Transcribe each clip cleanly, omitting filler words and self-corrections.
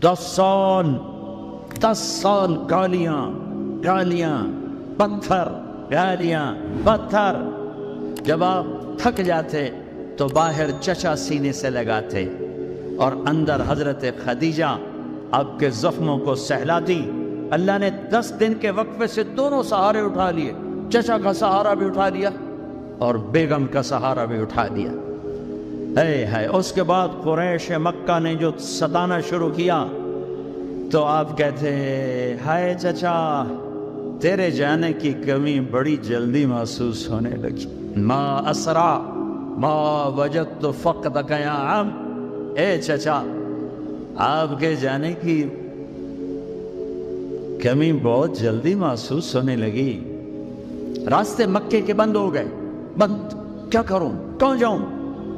10 سال گالیاں گالیاں پتھر، گالیاں پتھر۔ جب آپ تھک جاتے تو باہر چچا سینے سے لگاتے اور اندر حضرت خدیجہ آپ کے زخموں کو سہلاتی۔ اللہ نے 10 دن کے وقفے سے دونوں سہارے اٹھا لیے، چچا کا سہارا بھی اٹھا لیا اور بیگم کا سہارا بھی اٹھا لیا۔ ہے اس کے بعد قریش مکہ نے جو ستانا شروع کیا تو آپ کہتے ہائے چچا تیرے جانے کی کمی بڑی جلدی محسوس ہونے لگی، ما اسرع ما وجدت فقدک یا عم۔ اے چچا آپ کے جانے کی کمی بہت جلدی محسوس ہونے لگی، راستے مکے کے بند ہو گئے، بند، کیا کروں، کہاں جاؤں،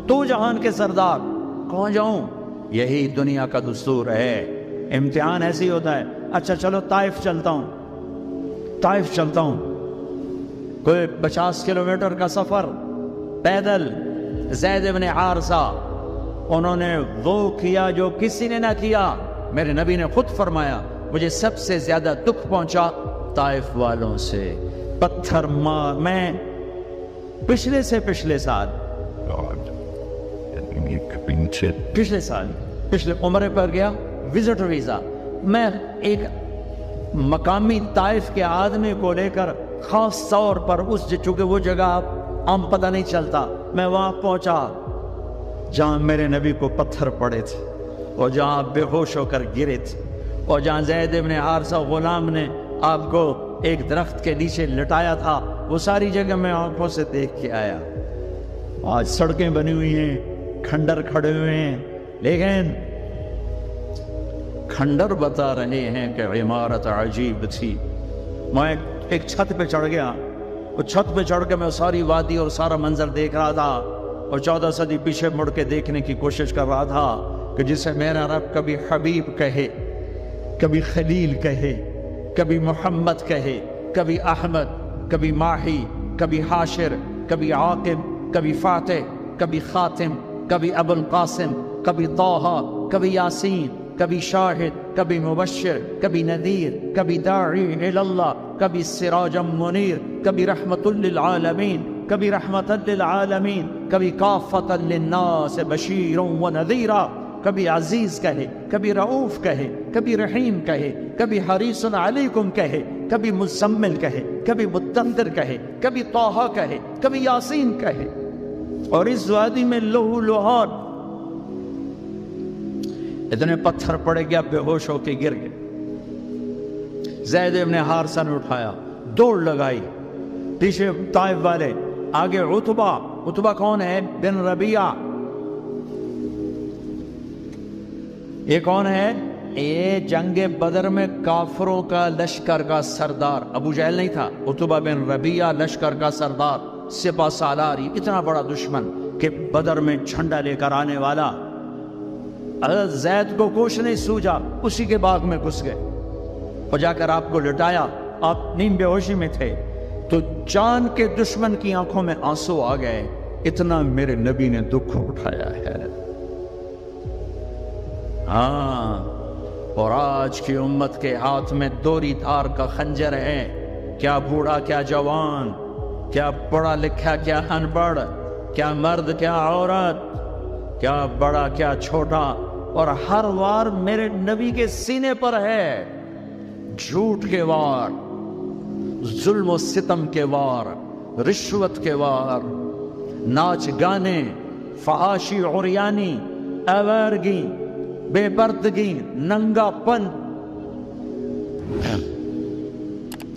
تو جہان کے سردار، کہاں جاؤں؟ یہی دنیا کا دستور ہے، امتحان ایسے ہی ہوتا ہے۔ اچھا چلو طائف چلتا ہوں، طائف چلتا ہوں، کوئی 50 کلومیٹر کا سفر پیدل۔ زید بن حارثہ انہوں نے وہ کیا جو کسی نے نہ کیا، میرے نبی نے خود فرمایا مجھے سب سے زیادہ دکھ پہنچا طائف والوں سے، پتھر مار۔ میں پچھلے سال پچھلے عمرے پر گیا، وزٹ ویزا، میں ایک مقامی طائف کے آدمی کو لے کر خاص طور پر چونکہ وہ جگہ عام پتہ نہیں چلتا، میں وہاں پہنچا جہاں میرے نبی کو پتھر پڑے تھے اور جہاں بے ہوش ہو کر گرے تھے اور جہاں زید بن حارثہ غلام نے آپ کو ایک درخت کے نیچے لٹایا تھا، وہ ساری جگہ میں آنکھوں سے دیکھ کے آیا۔ آج سڑکیں بنی ہوئی ہیں، کھنڈر کھڑے ہوئے ہیں، لیکن کھنڈر بتا رہے ہیں کہ عمارت عجیب تھی۔ میں ایک چھت پہ چڑھ گیا، وہ چھت پہ چڑھ کے میں ساری وادی اور سارا منظر دیکھ رہا تھا اور 14 صدی پیچھے مڑ کے دیکھنے کی کوشش کر رہا تھا کہ جسے میرا رب کبھی حبیب کہے، کبھی خلیل کہے، کبھی محمد کہے، کبھی احمد، کبھی ماہی، کبھی حاشر، کبھی عاقب، کبھی فاتح، کبھی خاتم، کبھی ابو القاسم، کبھی طٰہٰ، کبھی یاسین، کبھی شاہد، کبھی مبشر، کبھی نذیر، کبھی داعی الی اللہ، کبھی سراجا منیر، کبھی رحمت للعالمین، کبھی رحمت للعالمین، کبھی کافۃ للناس بشیر و نذیرا، کبھی عزیز کہے، کبھی رؤوف کہے، کبھی رحیم کہے، کبھی حریص علیکم کہے، کبھی مزمل کہے، کبھی مدثر کہے، کبھی طٰہٰ کہے، کبھی یاسین کہے۔ اور اس وادی میں لہو لہان اتنے پتھر پڑے گیا، بے ہوش ہو کے گر گئے۔ زید بن حارثہ نے اٹھایا، دوڑ لگائی، پیچھے طائف والے، آگے عتبہ کون ہے؟ بن ربیعہ۔ یہ کون ہے؟ یہ جنگ بدر میں کافروں کا لشکر کا سردار، ابو جہل نہیں تھا، عتبہ بن ربیعہ لشکر کا سردار، سپہ سالاری، اتنا بڑا دشمن کہ بدر میں جھنڈا لے کر آنے والا۔ حضرت زید کو کچھ نہیں سوجا، اسی کے باغ میں گھس گئے اور جا کر آپ کو لٹایا۔ آپ نیم بے ہوشی میں تھے تو جان کے دشمن کی آنکھوں میں آنسو آ گئے، اتنا میرے نبی نے دکھ اٹھایا ہے۔ ہاں، اور آج کی امت کے ہاتھ میں دوری دھار کا خنجر ہے، کیا بوڑھا کیا جوان، کیا پڑھا لکھا کیا ان پڑھ، کیا مرد کیا عورت، کیا بڑا کیا چھوٹا، اور ہر وار میرے نبی کے سینے پر ہے، جھوٹ کے وار، ظلم و ستم کے وار، رشوت کے وار، ناچ گانے، فحاشی عریانی، آوارگی، بے پردگی، ننگا پن،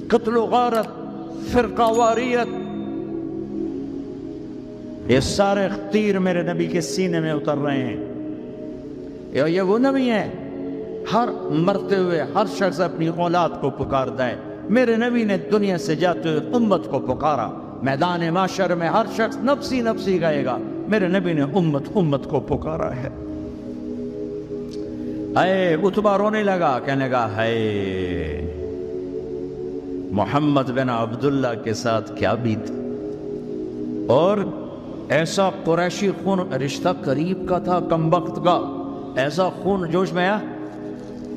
قتل و غارت، فرقہ واریت، یہ سارے تیر میرے نبی کے سینے میں اتر رہے ہیں۔ یہ وہ نبی ہیں، ہر مرتے ہوئے ہر شخص اپنی اولاد کو پکارتا ہے، میرے نبی نے دنیا سے جاتے ہوئے امت کو پکارا۔ میدان معاشر میں ہر شخص نفسی نفسی کہے گا، میرے نبی نے امت کو پکارا ہے۔ اے عتبہ رونے لگا، کہنے لگا ہے محمد بن عبداللہ کے ساتھ کیا بیت، اور ایسا قریشی خون، رشتہ قریب کا تھا کم وقت کا، ایسا خون جوش میں آیا،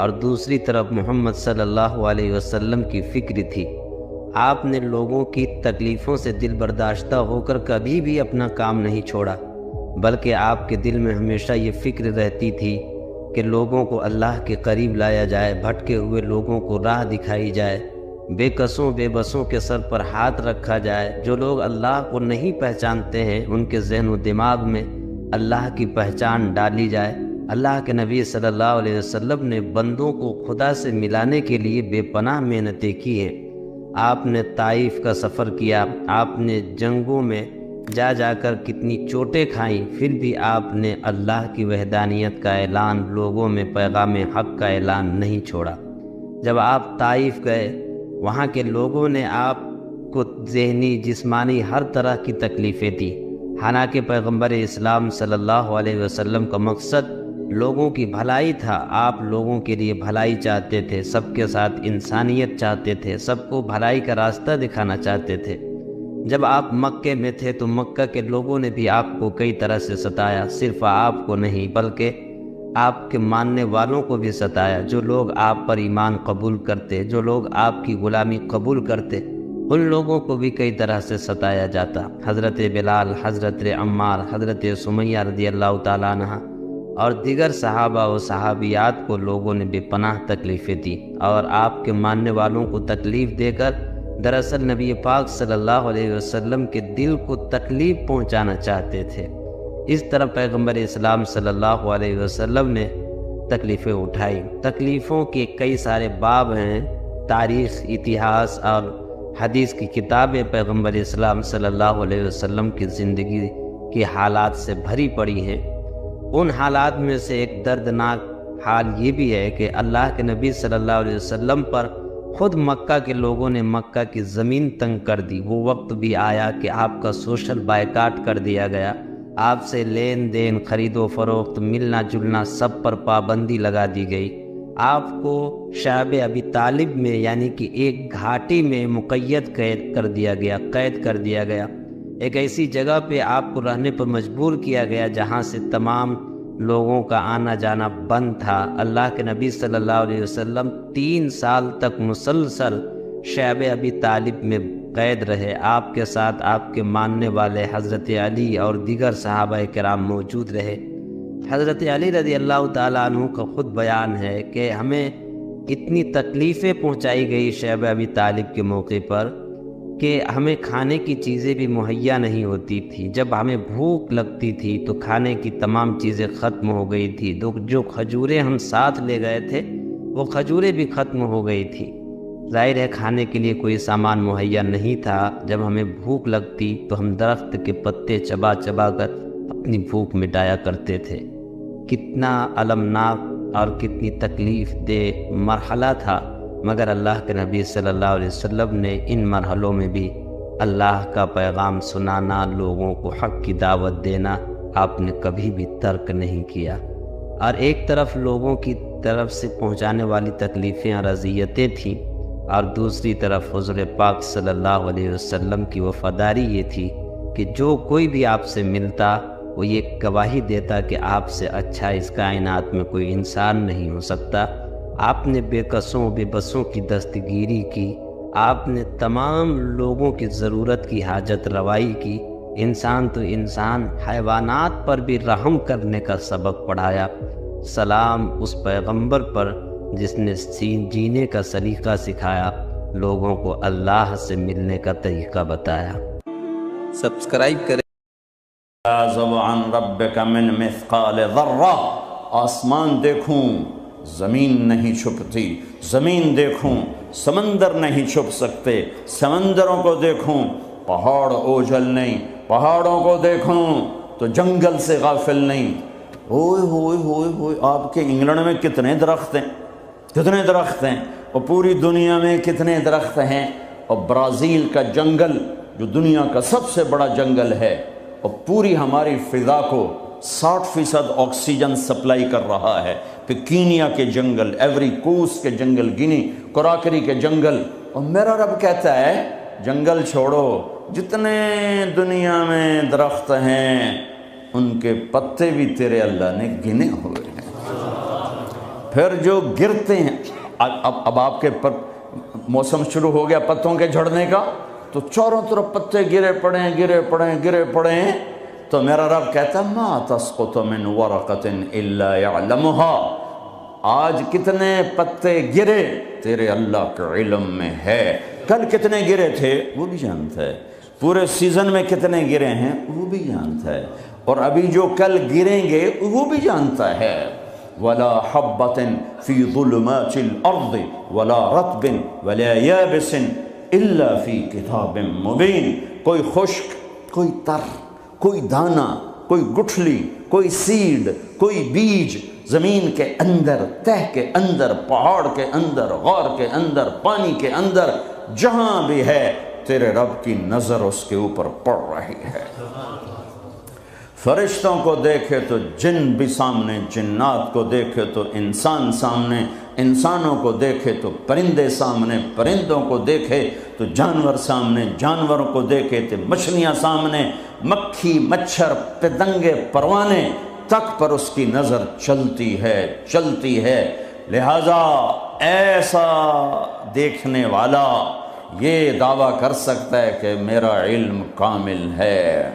اور دوسری طرف محمد صلی اللہ علیہ وسلم کی فکر تھی۔ آپ نے لوگوں کی تکلیفوں سے دل برداشتہ ہو کر کبھی بھی اپنا کام نہیں چھوڑا، بلکہ آپ کے دل میں ہمیشہ یہ فکر رہتی تھی کہ لوگوں کو اللہ کے قریب لایا جائے، بھٹکے ہوئے لوگوں کو راہ دکھائی جائے، بے کسوں بے بسوں کے سر پر ہاتھ رکھا جائے، جو لوگ اللہ کو نہیں پہچانتے ہیں ان کے ذہن و دماغ میں اللہ کی پہچان ڈالی جائے۔ اللہ کے نبی صلی اللہ علیہ وسلم نے بندوں کو خدا سے ملانے کے لیے بے پناہ محنتیں کی ہیں۔ آپ نے طائف کا سفر کیا، آپ نے جنگوں میں جا کر کتنی چوٹیں کھائیں، پھر بھی آپ نے اللہ کی وحدانیت کا اعلان، لوگوں میں پیغام حق کا اعلان نہیں چھوڑا۔ جب آپ طائف گئے، وہاں کے لوگوں نے آپ کو ذہنی جسمانی ہر طرح کی تکلیفیں دی، حالانکہ پیغمبر اسلام صلی اللہ علیہ وسلم کا مقصد لوگوں کی بھلائی تھا۔ آپ لوگوں کے لیے بھلائی چاہتے تھے، سب کے ساتھ انسانیت چاہتے تھے، سب کو بھلائی کا راستہ دکھانا چاہتے تھے۔ جب آپ مکے میں تھے تو مکہ کے لوگوں نے بھی آپ کو کئی طرح سے ستایا، صرف آپ کو نہیں بلکہ آپ کے ماننے والوں کو بھی ستایا۔ جو لوگ آپ پر ایمان قبول کرتے، جو لوگ آپ کی غلامی قبول کرتے، ان لوگوں کو بھی کئی طرح سے ستایا جاتا۔ حضرت بلال، حضرت عمار، حضرت سمیہ رضی اللہ تعالیٰ عنہ اور دیگر صحابہ و صحابیات کو لوگوں نے بے پناہ تکلیفیں دی، اور آپ کے ماننے والوں کو تکلیف دے کر دراصل نبی پاک صلی اللہ علیہ وسلم کے دل کو تکلیف پہنچانا چاہتے تھے۔ اس طرح پیغمبر اسلام صلی اللہ علیہ وسلم نے تکلیفیں اٹھائی۔ تکلیفوں کے کئی سارے باب ہیں، تاریخ، اتہاس اور حدیث کی کتابیں پیغمبر اسلام صلی اللہ علیہ وسلم کی زندگی کے حالات سے بھری پڑی ہیں۔ ان حالات میں سے ایک دردناک حال یہ بھی ہے کہ اللہ کے نبی صلی اللہ علیہ وسلم پر خود مکہ کے لوگوں نے مکہ کی زمین تنگ کر دی۔ وہ وقت بھی آیا کہ آپ کا سوشل بائیکاٹ کر دیا گیا، آپ سے لین دین، خرید و فروخت، ملنا جلنا سب پر پابندی لگا دی گئی۔ آپ کو شعب ابی طالب میں یعنی کہ ایک گھاٹی میں قید کر دیا گیا، ایک ایسی جگہ پہ آپ کو رہنے پر مجبور کیا گیا جہاں سے تمام لوگوں کا آنا جانا بند تھا۔ اللہ کے نبی صلی اللہ علیہ وسلم 3 سال تک مسلسل شعب ابی طالب میں قید رہے۔ آپ کے ساتھ آپ کے ماننے والے حضرت علی اور دیگر صحابہ کرام موجود رہے۔ حضرت علی رضی اللہ تعالیٰ عنہ کا خود بیان ہے کہ ہمیں اتنی تکلیفیں پہنچائی گئی شعب ابی طالب کے موقع پر کہ ہمیں کھانے کی چیزیں بھی مہیا نہیں ہوتی تھی۔ جب ہمیں بھوک لگتی تھی تو کھانے کی تمام چیزیں ختم ہو گئی تھی۔ جو کھجوریں ہم ساتھ لے گئے تھے وہ کھجوریں بھی ختم ہو گئی تھی۔ ظاہر ہے کھانے کے لیے کوئی سامان مہیا نہیں تھا۔ جب ہمیں بھوک لگتی تو ہم درخت کے پتے چبا کر اپنی بھوک مٹایا کرتے تھے۔ کتنا المناک اور کتنی تکلیف دہ مرحلہ تھا، مگر اللہ کے نبی صلی اللہ علیہ وسلم نے ان مرحلوں میں بھی اللہ کا پیغام سنانا، لوگوں کو حق کی دعوت دینا آپ نے کبھی بھی ترک نہیں کیا۔ اور ایک طرف لوگوں کی طرف سے پہنچانے والی تکلیفیں اور اذیتیں تھیں، اور دوسری طرف حضور پاک صلی اللہ علیہ وسلم کی وفاداری یہ تھی کہ جو کوئی بھی آپ سے ملتا وہ یہ گواہی دیتا کہ آپ سے اچھا اس کائنات میں کوئی انسان نہیں ہو سکتا۔ آپ نے بے کسوں بے بسوں کی دستگیری کی، آپ نے تمام لوگوں کی ضرورت کی حاجت روائی کی، انسان تو انسان، حیوانات پر بھی رحم کرنے کا سبق پڑھایا۔ سلام اس پیغمبر پر جس نے جینے کا سلیقہ سکھایا، لوگوں کو اللہ سے ملنے کا طریقہ بتایا۔ سبسکرائب کریں۔ يعزب عن ربك من مثقال ذرہ، آسمان دیکھوں زمین نہیں چھپتی، زمین دیکھوں سمندر نہیں چھپ سکتے، سمندروں کو دیکھوں پہاڑ اوجھل نہیں، پہاڑوں کو دیکھوں تو جنگل سے غافل نہیں۔ ہوئے ہوئے ہوئے ہوئے، آپ کے انگلینڈ میں کتنے درخت ہیں، کتنے درخت ہیں، اور پوری دنیا میں کتنے درخت ہیں، اور برازیل کا جنگل جو دنیا کا سب سے بڑا جنگل ہے، اور پوری ہماری فضا کو 60% آکسیجن سپلائی کر رہا ہے۔ پھر کینیا کے جنگل، ایوری کوسٹ کے جنگل، گینی کوراکری کے جنگل، اور میرا رب کہتا ہے جنگل چھوڑو، جتنے دنیا میں درخت ہیں ان کے پتے بھی تیرے اللہ نے گنے ہوئے ہیں۔ پھر جو گرتے ہیں، اب آپ کے موسم شروع ہو گیا پتوں کے جھڑنے کا، تو چاروں طرف پتے گرے پڑے ہیں، تو میرا رب کہتا ہے ما تسقط من ورقۃ الا يعلمها، آج کتنے پتے گرے تیرے اللہ کے علم میں ہے، کل کتنے گرے تھے وہ بھی جانتا ہے، پورے سیزن میں کتنے گرے ہیں وہ بھی جانتا ہے، اور ابھی جو کل گریں گے وہ بھی جانتا ہے۔ ولا حبۃ فی ظلمات الارض ولا رطب ولا یابس الا فی کتاب مبین، کوئی خشک، کوئی تر، کوئی دانہ، کوئی گٹھلی، کوئی سیڈ، کوئی بیج زمین کے اندر، تہ کے اندر، پہاڑ کے اندر، غار کے اندر، پانی کے اندر، جہاں بھی ہے تیرے رب کی نظر اس کے اوپر پڑ رہی ہے۔ فرشتوں کو دیکھے تو جن بھی سامنے، جنات کو دیکھے تو انسان سامنے، انسانوں کو دیکھے تو پرندے سامنے، پرندوں کو دیکھے تو جانور سامنے، جانوروں کو دیکھے تو مچھلیاں سامنے، مکھی، مچھر، پتنگے، پروانے تک پر اس کی نظر چلتی ہے۔ لہذا ایسا دیکھنے والا یہ دعویٰ کر سکتا ہے کہ میرا علم کامل ہے۔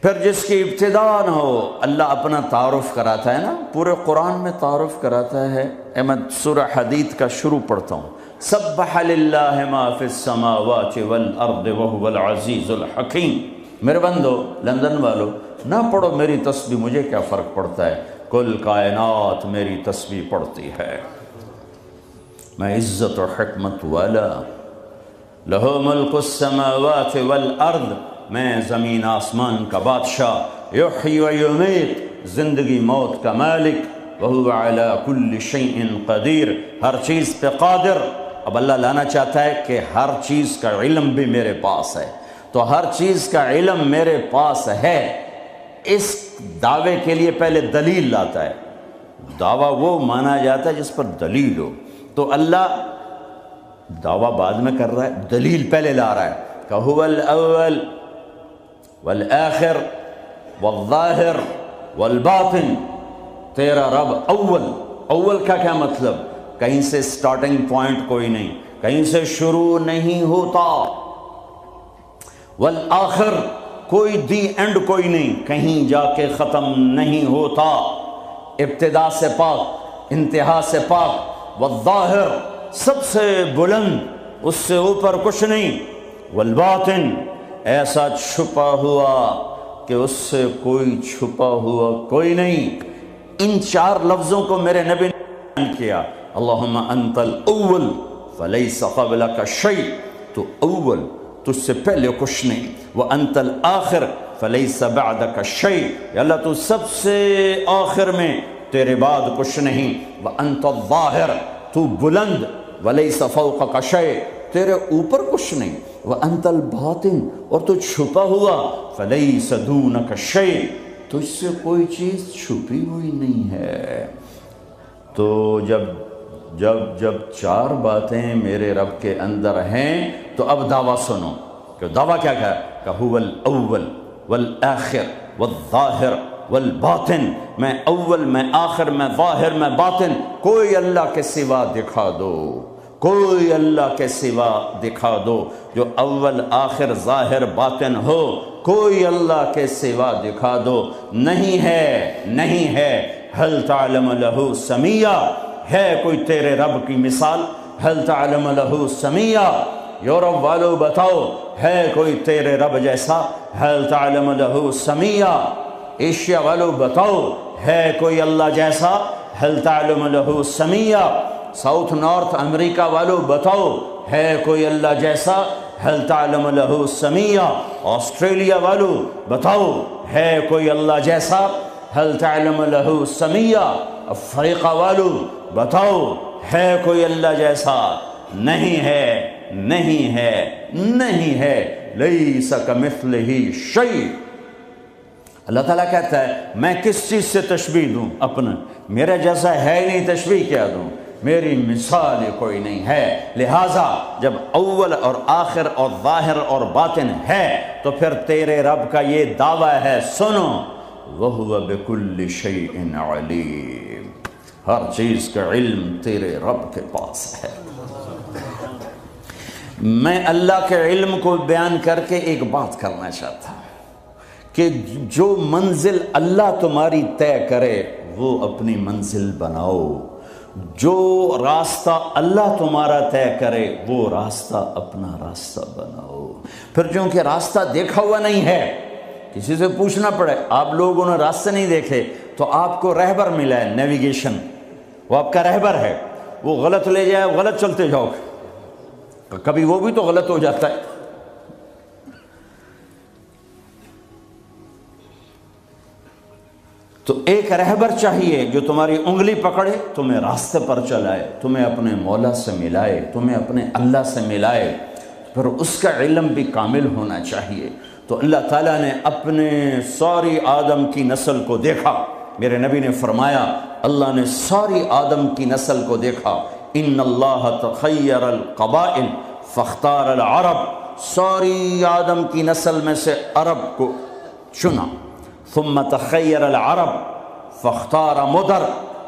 پھر جس کی ابتدا نہ ہو، اللہ اپنا تعارف کراتا ہے نا، پورے قرآن میں تعارف کراتا ہے۔ میں سورہ حدید کا شروع پڑھتا ہوں، سبح للہ ما فی السماوات والارض وهو العزیز الحکیم۔ میرے بندو، لندن والو، نہ پڑھو میری تسبیح، مجھے کیا فرق پڑتا ہے، کل کائنات میری تسبیح پڑھتی ہے۔ میں عزت و حکمت والا، لہو ملک السماوات والارض، میں زمین آسمان کا بادشاہ، یحیی و یمیت، زندگی موت کا مالک، وہو علی کل شیء قدیر، ہر چیز پہ قادر۔ اب اللہ لانا چاہتا ہے کہ ہر چیز کا علم بھی میرے پاس ہے، تو ہر چیز کا علم میرے پاس ہے، اس دعوے کے لیے پہلے دلیل لاتا ہے۔ دعویٰ وہ مانا جاتا ہے جس پر دلیل ہو، تو اللہ دعویٰ بعد میں کر رہا ہے، دلیل پہلے لا رہا ہے کہ هو الاول والآخر والظاہر والباطن، تیرا رب اول کا کیا مطلب، کہیں سے سٹارٹنگ پوائنٹ کوئی نہیں، کہیں سے شروع نہیں ہوتا، والآخر کوئی دی اینڈ کوئی نہیں، کہیں جا کے ختم نہیں ہوتا، ابتدا سے پاک، انتہا سے پاک، والظاہر سب سے بلند، اس سے اوپر کچھ نہیں، والباطن ایسا چھپا ہوا کہ اس سے کوئی چھپا ہوا کوئی نہیں۔ ان چار لفظوں کو میرے نبی نے بیان کیا، اللہم انت الاول فلیس قبلک شیء، تو اول، تجھ سے پہلے کچھ نہیں، وانت الآخر فلیس بعدک شیء، یا اللہ تو سب سے آخر میں، تیرے بعد کچھ نہیں، وانت الظاہر، تو بلند، ولیس فوقک شیء، تیرے اوپر کچھ نہیں، وانت الباطن، اور تو چھپا ہوا، فلیس دونک شیء، تجھ سے کوئی چیز چھپی ہوئی نہیں ہے۔ تو جب چار باتیں میرے رب کے اندر ہیں تو اب دعویٰ سنو، کہ دعویٰ کیا ہے کہ هو الاول والآخر والظاہر والباطن، میں اول، میں آخر، میں ظاہر، میں باطن، کوئی اللہ کے سوا دکھا دو، کوئی اللہ کے سوا دکھا دو، جو اول، آخر، ظاہر، باطن ہو، کوئی اللہ کے سوا دکھا دو، نہیں ہے۔ هل تعلم له سمیہ، ہے کوئی تیرے رب کی مثال؟ هل تعلم له سمیہ، یورپ والو بتاؤ، ہے کوئی تیرے رب جیسا؟ هل تعلم له سمیہ، ایشیا والو بتاؤ، ہے کوئی اللہ جیسا؟ هل تعلم له سمیہ، ساؤتھ نارتھ امریکہ والو بتاؤ، ہے کوئی اللہ جیسا؟ هل تعلم له سمیہ، آسٹریلیا والو بتاؤ، ہے کوئی اللہ جیسا؟ هل تعلم له سمیہ، افریقہ والو بتاؤ، ہے کوئی اللہ جیسا؟ نہیں ہے، لیس کمثلہ شیء۔ اللہ تعالیٰ کہتا ہے میں کس چیز سے تشبیہ دوں اپنا، میرا جیسا ہے ہی نہیں، تشبیہ کیا دوں، میری مثال کوئی نہیں ہے۔ لہٰذا جب اول اور آخر اور ظاہر اور باطن ہے تو پھر تیرے رب کا یہ دعویٰ ہے، سنو، وَهُوَ بِكُلِّ شَيْءٍ عَلِيمٌ، ہر چیز کا علم تیرے رب کے پاس ہے۔ میں اللہ کے علم کو بیان کر کے ایک بات کرنا چاہتا ہوں کہ جو منزل اللہ تمہاری طے کرے وہ اپنی منزل بناؤ، جو راستہ اللہ تمہارا طے کرے وہ راستہ اپنا راستہ بناؤ۔ پھر چونکہ راستہ دیکھا ہوا نہیں ہے، کسی سے پوچھنا پڑے، آپ لوگوں نے راستے نہیں دیکھے تو آپ کو رہبر ملا ہے، نیویگیشن، وہ آپ کا رہبر ہے، وہ غلط لے جائے غلط چلتے جاؤ، کبھی وہ بھی تو غلط ہو جاتا ہے۔ تو ایک رہبر چاہیے جو تمہاری انگلی پکڑے، تمہیں راستے پر چلائے، تمہیں اپنے مولا سے ملائے، تمہیں اپنے اللہ سے ملائے، پھر اس کا علم بھی کامل ہونا چاہیے۔ تو اللہ تعالیٰ نے اپنے ساری آدم کی نسل کو دیکھا، میرے نبی نے فرمایا اللہ نے ساری آدم کی نسل کو دیکھا، ان اللہ تخیر القبائل فاختار العرب، ساری آدم کی نسل میں سے عرب کو چنا، ثم تخیر العرب فاختار مدر،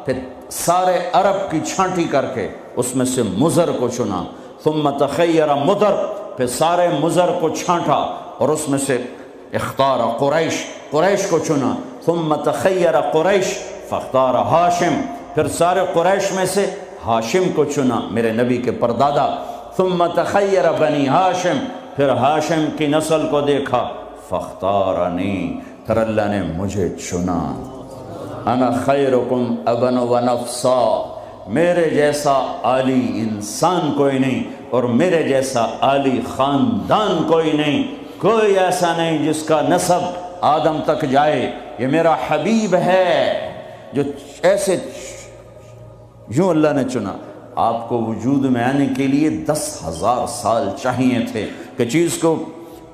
پھر سارے عرب کی چھانٹی کر کے اس میں سے مزر کو چنا، ثم تخیر مدر، پھر سارے مزر کو چھانٹا اور اس میں سے اختار قریش، قریش کو چنا، ثم تخیر قریش فاختار ہاشم، پھر سارے قریش میں سے ہاشم کو چنا، میرے نبی کے پردادا، ثم تخیر بنی ہاشم، پھر ہاشم کی نسل کو دیکھا، فاختارنی، پھر اللہ نے مجھے چنا، انا خیرکم ابن و نفسا، میرے جیسا عالی انسان کوئی نہیں اور میرے جیسا عالی خاندان کوئی نہیں، کوئی ایسا نہیں جس کا نسب آدم تک جائے، یہ میرا حبیب ہے جو ایسے یوں اللہ نے چنا۔ آپ کو وجود میں آنے کے لیے 10,000 سال چاہیے تھے کہ چیز کو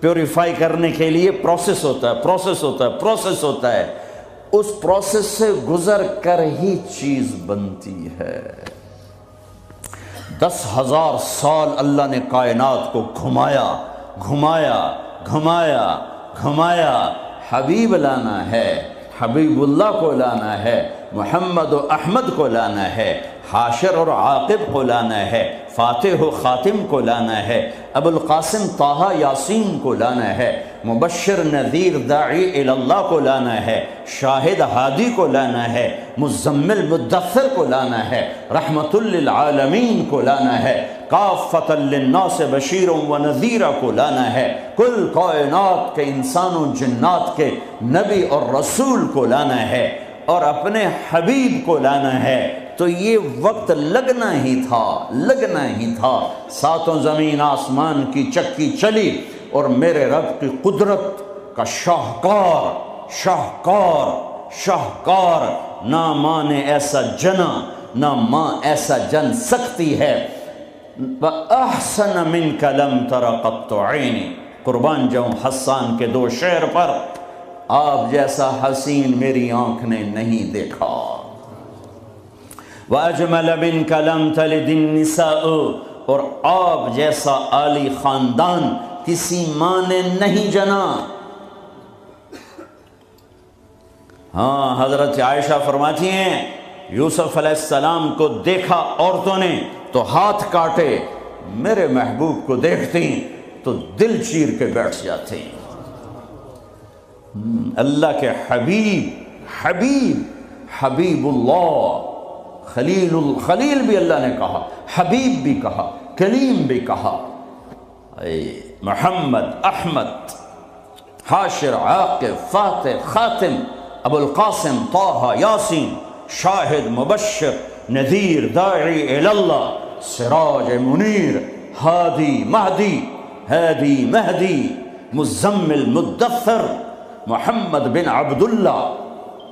پیوریفائی کرنے کے لیے پروسیس ہوتا ہے، پروسیس ہوتا ہے، پروسیس ہوتا ہے، اس پروسیس سے گزر کر ہی چیز بنتی ہے۔ 10,000 سال اللہ نے کائنات کو گھمایا گھمایا گھمایا گھمایا، حبیب لانا ہے، حبیب اللہ کو لانا ہے، محمد و احمد کو لانا ہے، حاشر اور عاقب کو لانا ہے، فاتح و خاتم کو لانا ہے، ابو القاسم طہ یاسین کو لانا ہے، مبشر نذیر داعی اللہ کو لانا ہے، شاہد ہادی کو لانا ہے، مزمل مدثر کو لانا ہے، رحمت للعالمین کو لانا ہے، کافۃ للناس بشیر و نذیر کو لانا ہے، کل کائنات کے انسانوں جنات کے نبی اور رسول کو لانا ہے اور اپنے حبیب کو لانا ہے۔ تو یہ وقت لگنا ہی تھا، لگنا ہی تھا، ساتوں زمین آسمان کی چکی چلی اور میرے رب کی قدرت کا شاہکار شاہکار شاہکار، نہ ماں نے ایسا جنا نہ ماں ایسا جن سکتی ہے، وَأَحْسَنَ مِنْكَ لَمْ تَرَ قَطُّ عَيْنِي، قربان جاؤں حسان کے 2 شعر پر، آپ جیسا حسین میری آنکھ نے نہیں دیکھا، وَأَجْمَلَ مِنْكَ لَمْ تَلِدِ النِّسَاءُ، اور آپ جیسا عالی خاندان کسی ماں نے نہیں جنا۔ ہاں، حضرت عائشہ فرماتی ہیں یوسف علیہ السلام کو دیکھا عورتوں نے تو ہاتھ کاٹے، میرے محبوب کو دیکھتی تو دل چیر کے بیٹھ جاتے۔ اللہ کے حبیب، حبیب حبیب اللہ، خلیل بھی اللہ نے کہا، حبیب بھی کہا، کلیم بھی کہا، محمد، احمد، حاشر، عاقب، فاتح، خاتم، ابو القاسم، طہ، یاسین، شاہد، مبشر، نذیر، داعی اللہ، سراج منیر، ہادی مہدی، مزمل مدثر، محمد بن عبداللہ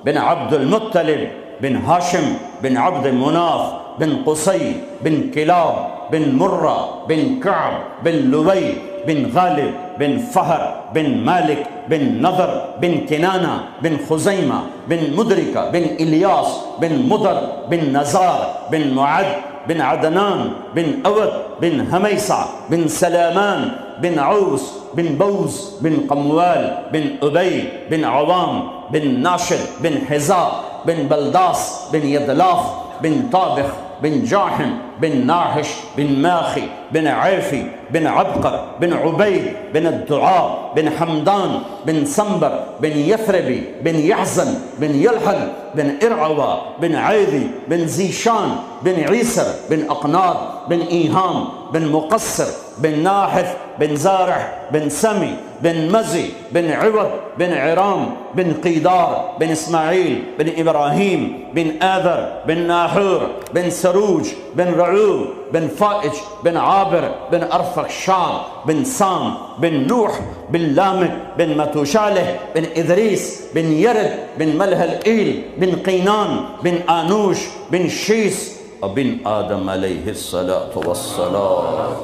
بن عبد المطلب بن ہاشم بن عبد مناف بن قصی بن کلاب بن مرہ بن کعب بن لبی بن غالب بن فہر بن مالک بن نضر بن کنانہ بن خزیمہ بن مدرکہ بن الیاس بن مدر بن نزار بن معد بن عدنان بن اود بن حمیسہ بن سلامان بن عوس بن بوز بن قموال بن ابی بن عوام بن ناشد بن حزا بن بلداس بن یدلاف بن طابخ بن جاحم بن ناحش بن ماخي بن عيفي بن عبقر بن عبيد بن الدعاء بن حمدان بن صنبر بن يثربي بن يحزن بن يلحل بن إرعوى بن عيذي بن زيشان بن عيسر بن أقناط بن إيهام بن مقصر بن ناحث بن زارح بن سمي بن مزي بن عوض بن عرام بن قيدار بن إسماعيل بن إبراهيم بن آذر بن ناحور بن سروج بن رعوب بن فائج بن عابر بن أرفخشاد بن سام بن نوح بن لامك بن متوشالح بن إدريس بن يرد بن ملهلئيل بن قينان بن آنوش بن شيس وبن آدم عليه الصلاة والسلام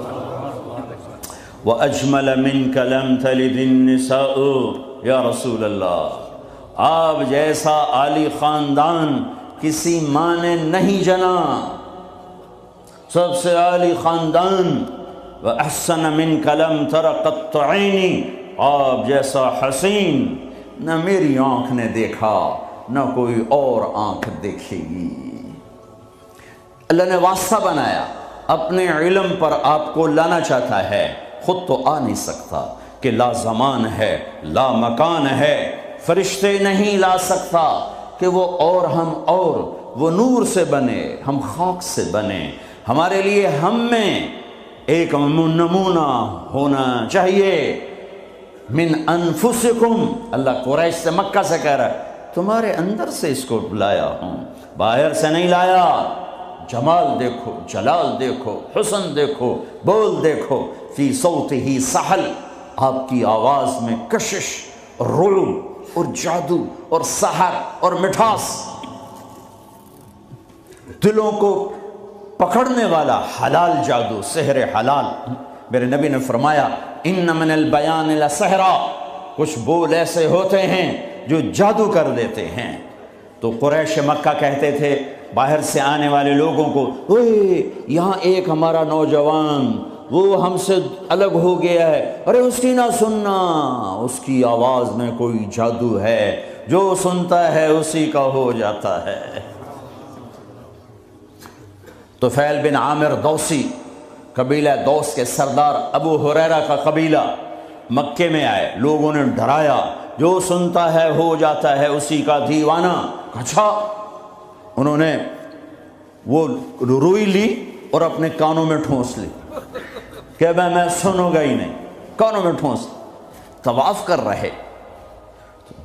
وأجمل منك لم تلد النساء یا رسول اللہ آپ جیسا عالی خاندان کسی ماں نے نہیں جنا، سب سے عالی خاندان۔ وَأَحْسَنَ مِنْكَ لَمْ تَرَ قَطُّ عَيْنِي، آپ جیسا حسین نہ میری آنکھ نے دیکھا نہ کوئی اور آنکھ دیکھے گی۔ اللہ نے واسطہ بنایا، اپنے علم پر آپ کو لانا چاہتا ہے، خود تو آ نہیں سکتا کہ لا زمان ہے لا مکان ہے، فرشتے نہیں لا سکتا کہ وہ اور ہم اور، وہ نور سے بنے ہم خاک سے بنے۔ ہمارے لیے ہم میں ایک نمونہ ہونا چاہیے۔ من انفسکم، اللہ قریش سے مکہ سے کہہ رہا ہے تمہارے اندر سے اس کو لایا ہوں، باہر سے نہیں لایا۔ جمال دیکھو، جلال دیکھو، حسن دیکھو، بول دیکھو، فی صوتہ سحل، آپ کی آواز میں کشش اور رعب اور جادو اور سحر اور مٹھاس، دلوں کو پکڑنے والا حلال جادو، سحر حلال۔ میرے نبی نے فرمایا ان من البیان لسحرا، کچھ بول ایسے ہوتے ہیں جو جادو کر دیتے ہیں۔ تو قریش مکہ کہتے تھے باہر سے آنے والے لوگوں کو، اوے یہاں ایک ہمارا نوجوان وہ ہم سے الگ ہو گیا ہے، ارے اس کی نہ سننا، اس کی آواز میں کوئی جادو ہے، جو سنتا ہے اسی کا ہو جاتا ہے۔ طفیل بن عامر دوسی، قبیلہ دوس کے سردار ابو ہریرہ کا قبیلہ مکے میں آئے، لوگوں نے ڈرایا جو سنتا ہے ہو جاتا ہے اسی کا دیوانہ۔ اچھا، انہوں نے وہ روئی لی اور اپنے کانوں میں ٹھونس لی کہ میں سنوں گا ہی نہیں، کانوں میں ٹھونس۔ طواف کر رہے،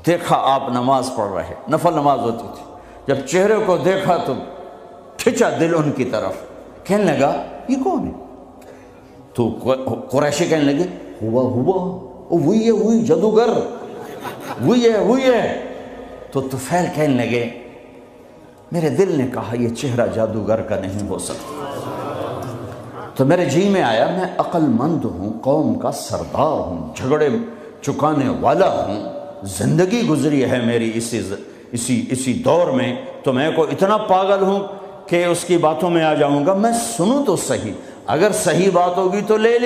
دیکھا آپ نماز پڑھ رہے، نفل نماز ہوتی تھی، جب چہرے کو دیکھا تو کھچا دل ان کی طرف، کہنے لگا یہ کون ہے؟ تو قریشی کہنے لگے وہی ہے، وہی جادوگر، وہی ہے۔ تو طفیل کہنے لگے میرے دل نے کہا یہ چہرہ جادوگر کا نہیں ہو سکتا، تو میرے جی میں آیا میں عقل مند ہوں، قوم کا سردار ہوں، جھگڑے چکانے والا ہوں، زندگی گزری ہے میری اسی دور میں، تو میں کو اتنا پاگل ہوں کہ اس کی باتوں میں آ جاؤں گا؟ میں سنوں تو صحیح، اگر صحیح بات ہوگی تو لے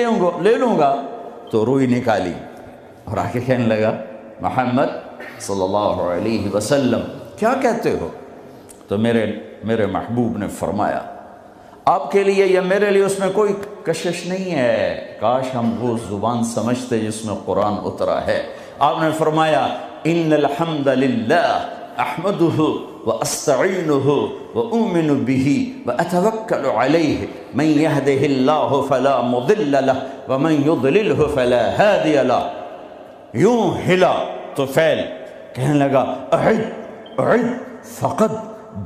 لوں گا۔ تو روئی نکالی اور آ کے کہنے لگا محمد صلی اللہ علیہ وسلم کیا کہتے ہو؟ تو میرے محبوب نے فرمایا آپ کے لیے یا میرے لیے اس میں کوئی کشش نہیں ہے، کاش ہم وہ زبان سمجھتے جس میں قرآن اترا ہے۔ آپ نے فرمایا ان الحمد للہ احمدہ واستعینہ واؤمن بہ واتوکل علیہ من یہدہ اللہ فلا مضل لہ ومن یضللہ فلا ہادی لہ۔ یوں ہلا طفیل، کہنے لگا اعد فقد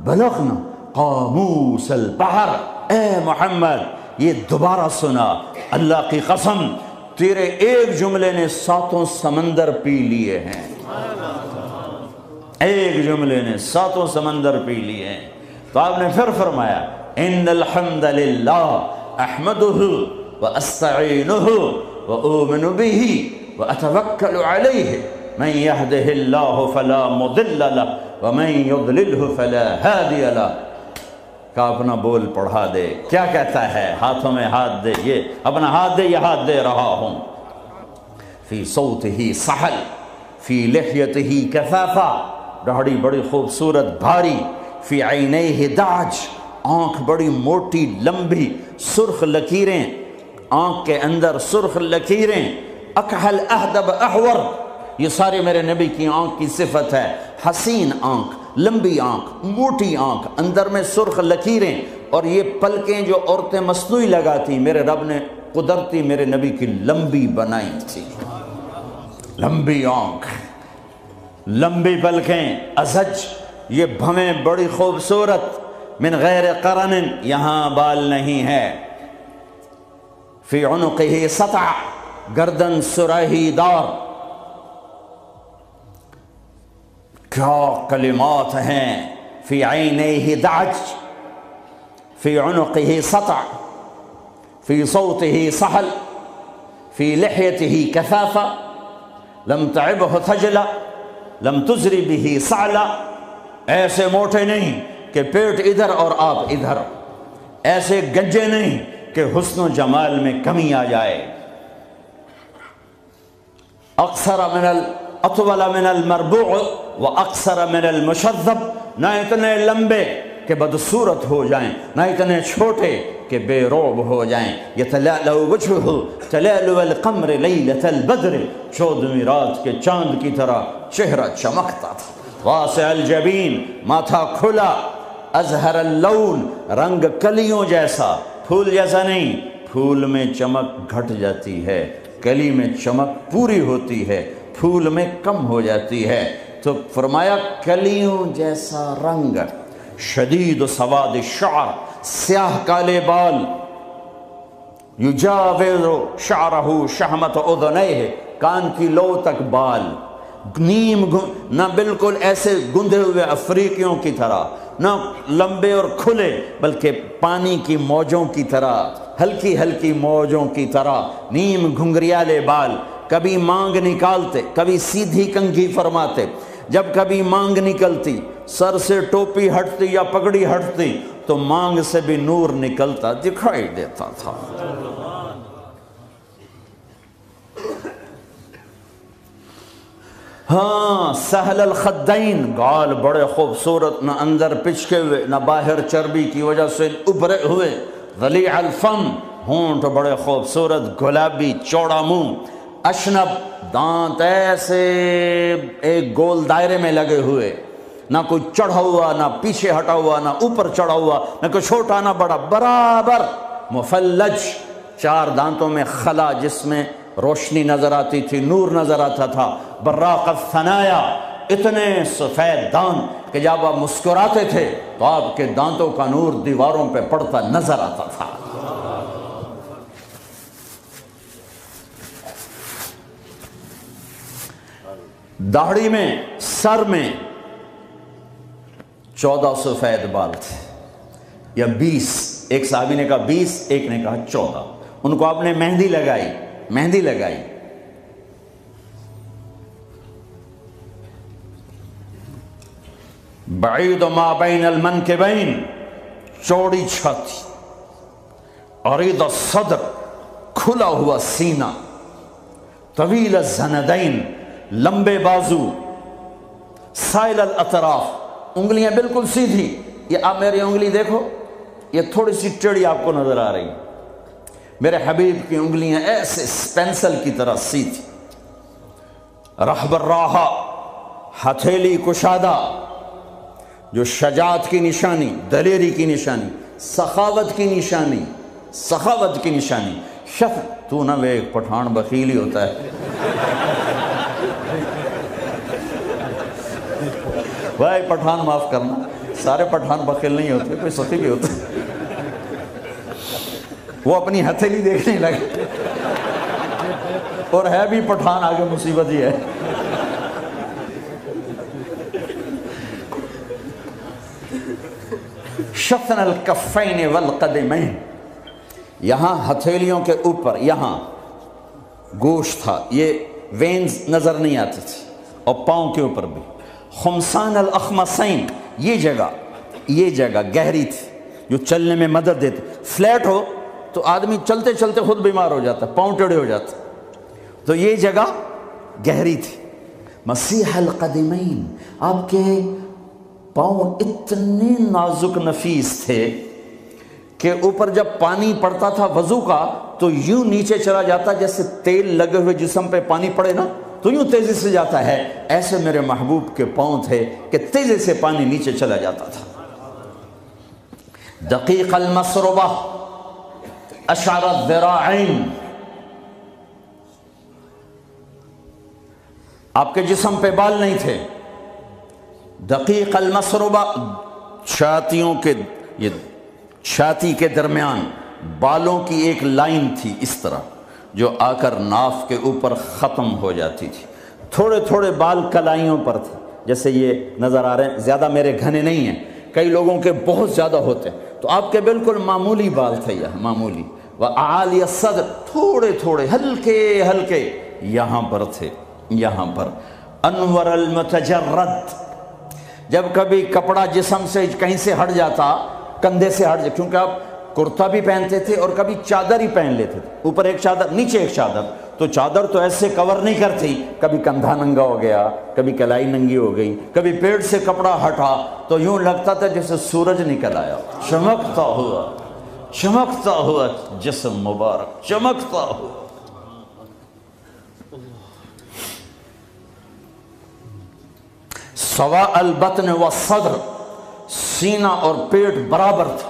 بلغنا قاموس البحر، اے محمد یہ دوبارہ سنا، اللہ کی قسم تیرے ایک جملے نے 7 سمندر پی لیے ہیں، ایک جملے نے 7 سمندر پی لیے ہیں۔ تو آپ نے پھر فرمایا ان الحمد للہ احمدہ واستعینہ واؤمن بہ واتوکل علیہ من یہدہ اللہ فلا مضل لہ ومن یضللہ فلا ہادی لہ۔ کا اپنا بول پڑھا دے، کیا کہتا ہے؟ ہاتھوں میں ہاتھ دے، یہ اپنا ہاتھ دے، یہ ہاتھ دے رہا ہوں۔ فی صوتہ سحل فی لحیتہ کثافہ، داڑھی بڑی خوبصورت بھاری، فی عینیہ دعج، آنکھ بڑی موٹی لمبی، سرخ لکیریں آنکھ کے اندر، سرخ لکیریں، اکحل اہدب احور، یہ سارے میرے نبی کی آنکھ کی صفت ہے۔ حسین آنکھ، لمبی آنکھ، موٹی آنکھ، اندر میں سرخ لکیریں، اور یہ پلکیں جو عورتیں مصنوعی لگاتی میرے رب نے قدرتی میرے نبی کی لمبی بنائی تھی۔ لمبی آنکھ، لمبی پلکیں، ازج، یہ بھویں بڑی خوبصورت، من غیر قرن، یہاں بال نہیں ہے، فی عنقہ سطع، گردن سراہی دار۔ کیا کلمات ہیں، فی عینیہ دعج، فی عنقہ سطع، فی صوتہ سحل، فی لحیتہ کثافہ، لم تعبہ تھجلا، لم تزری بہ سعلا، ایسے موٹے نہیں کہ پیٹ ادھر اور آپ ادھر، ایسے گنجے نہیں کہ حسن و جمال میں کمی آ جائے۔ اقصر من اطول من المربوع و اقصر من المشذب، نہ اتنے لمبے کہ بدصورت ہو جائیں، نہ اتنے چھوٹے کہ بے روب ہو جائیں۔ یتلألأ وجہہ تلألؤ القمر لیلۃ البدر، 14ویں رات کے چاند کی طرح چہرہ چمکتا تھا۔ واسع الجبین، ماتھا کھلا، ازہر اللون، رنگ کلیوں جیسا، پھول جیسا نہیں، پھول میں چمک گھٹ جاتی ہے، کلی میں چمک پوری ہوتی ہے، پھول میں کم ہو جاتی ہے، تو فرمایا کلیوں جیسا رنگ، شدید سواد الشعر، سیاہ کالے بال، یجاوز شعرہ شحمت اذنیہ، کان کی لو تک بال، نیم نہ بالکل ایسے گندھے ہوئے افریقیوں کی طرح، نہ لمبے اور کھلے، بلکہ پانی کی موجوں کی طرح، ہلکی ہلکی موجوں کی طرح، نیم گھنگریالے بال، کبھی مانگ نکالتے، کبھی سیدھی کنگھی فرماتے، جب کبھی مانگ نکلتی، سر سے ٹوپی ہٹتی یا پگڑی ہٹتی تو مانگ سے بھی نور نکلتا دکھائی دیتا تھا۔ ہاں، سہل الخدین، گال بڑے خوبصورت، نہ اندر پچکے ہوئے نہ باہر چربی کی وجہ سے ابھرے ہوئے، ضلیع الفم، ہونٹ بڑے خوبصورت، گلابی چوڑا منہ، اشنب، دانت ایسے ایک گول دائرے میں لگے ہوئے، نہ کوئی چڑھا ہوا، نہ پیچھے ہٹا ہوا، نہ اوپر چڑھا ہوا، نہ کوئی چھوٹا نہ بڑا، برابر، مفلج، 4 دانتوں میں خلا جس میں روشنی نظر آتی تھی، نور نظر آتا تھا، براق الثنایا، اتنے سفید دانت کہ جب آپ مسکراتے تھے تو آپ کے دانتوں کا نور دیواروں پہ پڑتا نظر آتا تھا۔ داڑھی میں، سر میں 14 سفید بال تھے یا 20، ایک صحابی نے کہا 20، ایک نے کہا 14، ان کو آپ نے مہندی لگائی، مہندی لگائی۔ بعید ما بین المنکبین، چوڑی چھاتی، عریض الصدر، کھلا ہوا سینہ، طویل الزندین، لمبے بازو، سائل الاطراف، انگلیاں بالکل سیدھی، یہ آپ میری انگلی دیکھو، یہ تھوڑی سی ٹیڑھی آپ کو نظر آ رہی، میرے حبیب کی انگلیاں ایسے پینسل کی طرح سیدھی، رحب الراحہ، ہتھیلی کشادہ، جو شجاعت کی نشانی، دلیری کی نشانی، سخاوت کی نشانی، سخاوت کی نشانی۔ تو نہ وہ ایک پٹھان بخیل ہی ہوتا ہے، بھائی پٹھان معاف کرنا، سارے پٹھان بخیل نہیں ہوتے، کوئی سخی بھی ہوتا ہے، وہ اپنی ہتھیلی دیکھنے لگے، اور ہے بھی پٹھان، آگے مصیبت ہی ہے۔ شفن الکفین والقدمین، یہاں ہتھیلیوں کے اوپر یہاں گوشت تھا، یہ وینز نظر نہیں آتی تھی، اور پاؤں کے اوپر بھی۔ خمسان الاخمسین، یہ جگہ گہری تھی جو چلنے میں مدد دیتی، فلیٹ ہو تو آدمی چلتے چلتے خود بیمار ہو جاتا، پاؤں ٹیڑھے ہو جاتے، تو یہ جگہ گہری تھی۔ مسیح القدمین، آپ کے پاؤں اتنے نازک نفیس تھے کہ اوپر جب پانی پڑتا تھا وضو کا تو یوں نیچے چلا جاتا جیسے تیل لگے ہوئے جسم پہ پانی پڑے نا تو یوں تیزی سے جاتا ہے، ایسے میرے محبوب کے پاؤں تھے کہ تیزی سے پانی نیچے چلا جاتا تھا۔ دقیق المسربہ اشعر الذراعین، آپ کے جسم پہ بال نہیں تھے۔ دقیق المسربہ، چھاتیوں کے یہ چھاتی کے درمیان بالوں کی ایک لائن تھی اس طرح جو آ کر ناف کے اوپر ختم ہو جاتی تھی، تھوڑے تھوڑے بال کلائیوں پر تھے، جیسے یہ نظر آ رہے ہیں، زیادہ میرے گھنے نہیں ہیں، کئی لوگوں کے بہت زیادہ ہوتے، تو آپ کے بالکل معمولی بال تھے، یہ معمولی، وَأَعَالِيَ الصَّدْرِ، تھوڑے تھوڑے ہلکے ہلکے یہاں پر تھے، یہاں پر۔ انور المتجرد، جب کبھی کپڑا جسم سے کہیں سے ہٹ جاتا، کندھے سے ہٹ جاتا، کیونکہ آپ کرتا بھی پہنتے تھے اور کبھی چادر ہی پہن لیتے تھے، اوپر ایک چادر نیچے ایک چادر، تو چادر تو ایسے کور نہیں کرتی، کبھی کندھا ننگا ہو گیا، کبھی کلائی ننگی ہو گئی، کبھی پیٹ سے کپڑا ہٹا تو یوں لگتا تھا جیسے سورج نکل آیا، چمکتا ہوا جسم مبارک، چمکتا ہوا۔ سواء البطن والصدر، سینہ اور پیٹ برابر تھا۔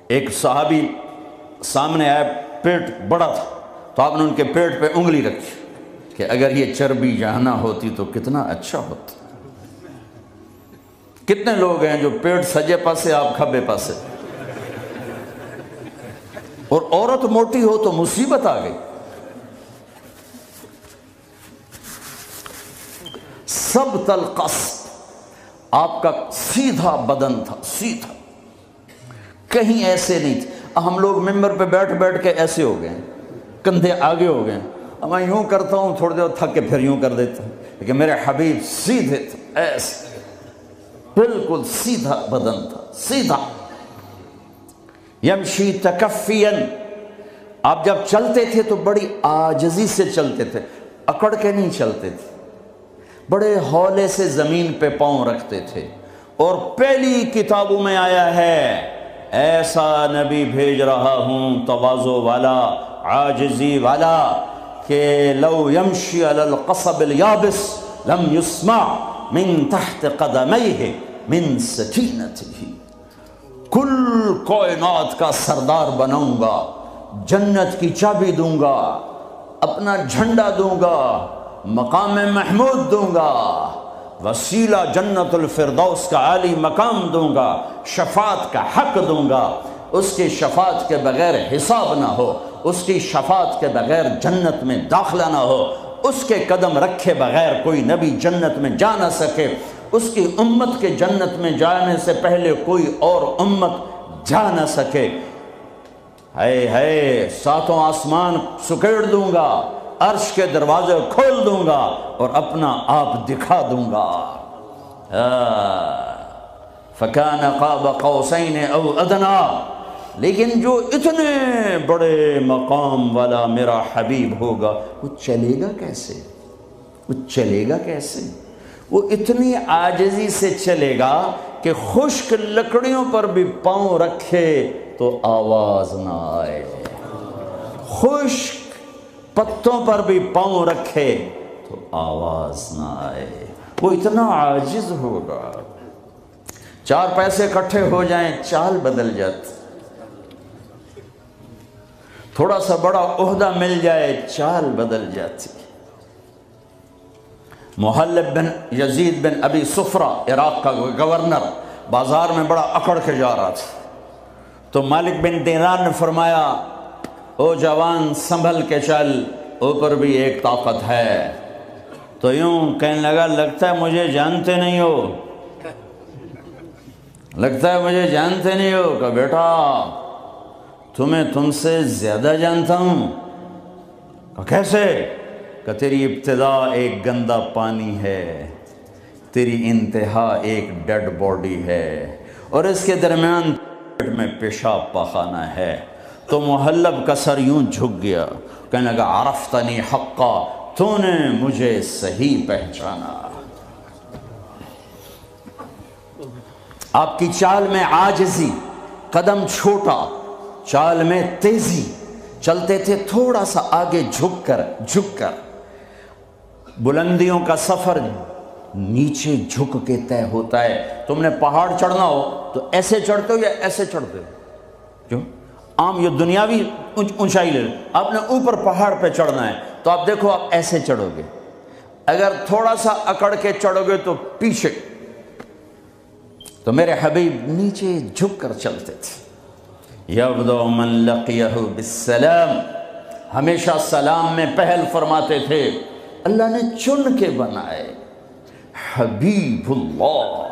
ایک صحابی سامنے آئے، پیٹ بڑا تھا، تو آپ نے ان کے پیٹ پہ انگلی رکھی کہ اگر یہ چربی جہاں ہوتی تو کتنا اچھا ہوتا۔ کتنے لوگ ہیں جو پیٹ سجے پاسے، آپ کھبے پاسے، اور عورت موٹی ہو تو مصیبت آ گئی۔ ثبت القصد، آپ کا سیدھا بدن تھا، سیدھا، کہیں ایسے نہیں تھے۔ ہم لوگ ممبر پہ بیٹھ بیٹھ کے ایسے ہو گئے، کندھے آگے ہو گئے، میں یوں کرتا ہوں، تھوڑی دیر تھک کے پھر یوں کر دیتا ہوں، لیکن میرے حبیب سیدھے تھے، ایسے بالکل سیدھا بدن تھا، سیدھا۔ یمشی تکفیا، آپ جب چلتے تھے تو بڑی عاجزی سے چلتے تھے، اکڑ کے نہیں چلتے تھے، بڑے ہولے سے زمین پہ پاؤں رکھتے تھے۔ اور پہلی کتابوں میں آیا ہے ایسا نبی بھیج رہا ہوں تواضع والا، عاجزی والا، کہ لو یمشی علی القصب الیابس لم یسمع من تحت قدمیہ من سکینتہ، کل کائنات کا سردار بناؤں گا، جنت کی چابی دوں گا، اپنا جھنڈا دوں گا، مقام محمود دوں گا، وسیلہ جنت الفردوس کا عالی مقام دوں گا، شفاعت کا حق دوں گا، اس کی شفاعت کے بغیر حساب نہ ہو، اس کی شفاعت کے بغیر جنت میں داخلہ نہ ہو، اس کے قدم رکھے بغیر کوئی نبی جنت میں جا نہ سکے، اس کی امت کے جنت میں جانے سے پہلے کوئی اور امت جا نہ سکے۔ ہے ساتوں آسمان سکیڑ دوں گا، عرش کے دروازے کھول دوں گا اور اپنا آپ دکھا دوں گا۔ فَكَانَ قَابَ قَوْسَيْنِ أَوْ أَدْنَىٰ، لیکن جو اتنے بڑے مقام والا میرا حبیب ہوگا، وہ چلے گا کیسے؟ وہ چلے گا کیسے؟ وہ اتنی عاجزی سے چلے گا کہ خشک لکڑیوں پر بھی پاؤں رکھے تو آواز نہ آئے، خشک پتوں پر بھی پاؤں رکھے تو آواز نہ آئے، وہ اتنا عاجز ہوگا۔ چار پیسے اکٹھے ہو جائیں چال بدل جاتی، تھوڑا سا بڑا عہدہ مل جائے چال بدل جاتی۔ محلب بن یزید بن ابی صفرہ، عراق کا گورنر، بازار میں بڑا اکڑ کے جا رہا تھا، تو مالک بن دینار نے فرمایا، او جوان سنبھل کے چل، اوپر بھی ایک طاقت ہے۔ تو یوں کہنے لگا، لگتا ہے مجھے جانتے نہیں ہو، لگتا ہے مجھے جانتے نہیں ہو، کہ بیٹا تمہیں تم سے زیادہ جانتا ہوں۔ کہ کیسے؟ کہ تیری ابتدا ایک گندا پانی ہے، تیری انتہا ایک ڈیڈ باڈی ہے، اور اس کے درمیان پیٹ میں پیشاب پاخانہ ہے۔ تو محلب کا سر یوں جھک گیا، کہنے لگا، عرفتنی حقا، تو نے مجھے صحیح پہچانا۔ آپ کی چال میں عاجزی، قدم چھوٹا، چال میں تیزی، چلتے تھے تھوڑا سا آگے جھک کر۔ بلندیوں کا سفر نیچے جھک کے طے ہوتا ہے۔ تم نے پہاڑ چڑھنا ہو تو ایسے چڑھتے ہو یا ایسے چڑھتے ہو؟ کیوں؟ عام یہ دنیاوی اونچائی لے، آپ نے اوپر پہاڑ پہ چڑھنا ہے تو آپ دیکھو آپ ایسے چڑھو گے، اگر تھوڑا سا اکڑ کے چڑھو گے تو پیچھے۔ تو میرے حبیب نیچے جھک کر چلتے تھے۔ یبدأ من لقیہ بالسلام، ہمیشہ سلام میں پہل فرماتے تھے۔ اللہ نے چن کے بنائے، حبیب اللہ،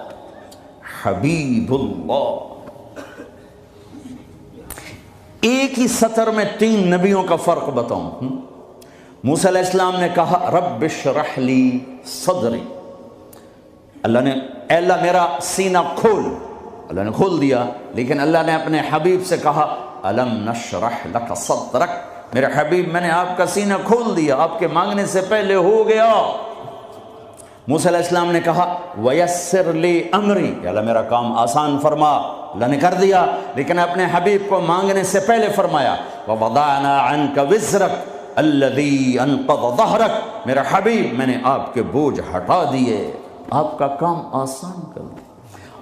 حبیب اللہ۔ ایک ہی سطر میں 3 نبیوں کا فرق بتاؤں۔ موسیٰ علیہ السلام نے کہا رب اشرح لی صدری، اللہ نے اے اللہ میرا سینہ کھول، اللہ نے کھول دیا، لیکن اللہ نے اپنے حبیب سے کہا الم نشرح لک صدرک، میرے حبیب میں نے آپ کا سینہ کھول دیا، آپ کے مانگنے سے پہلے ہو گیا۔ موسیٰ علیہ السلام نے کہا ویسر لی امری، یا اللہ میرا کام آسان فرما، اللہ نے کر دیا، لیکن اپنے حبیب کو مانگنے سے پہلے فرمایا ووضعنا عنک وزرک الذی انقض ظہرک، میرا حبیب میں نے آپ کے بوجھ ہٹا دیے، آپ کا کام آسان کر دیا۔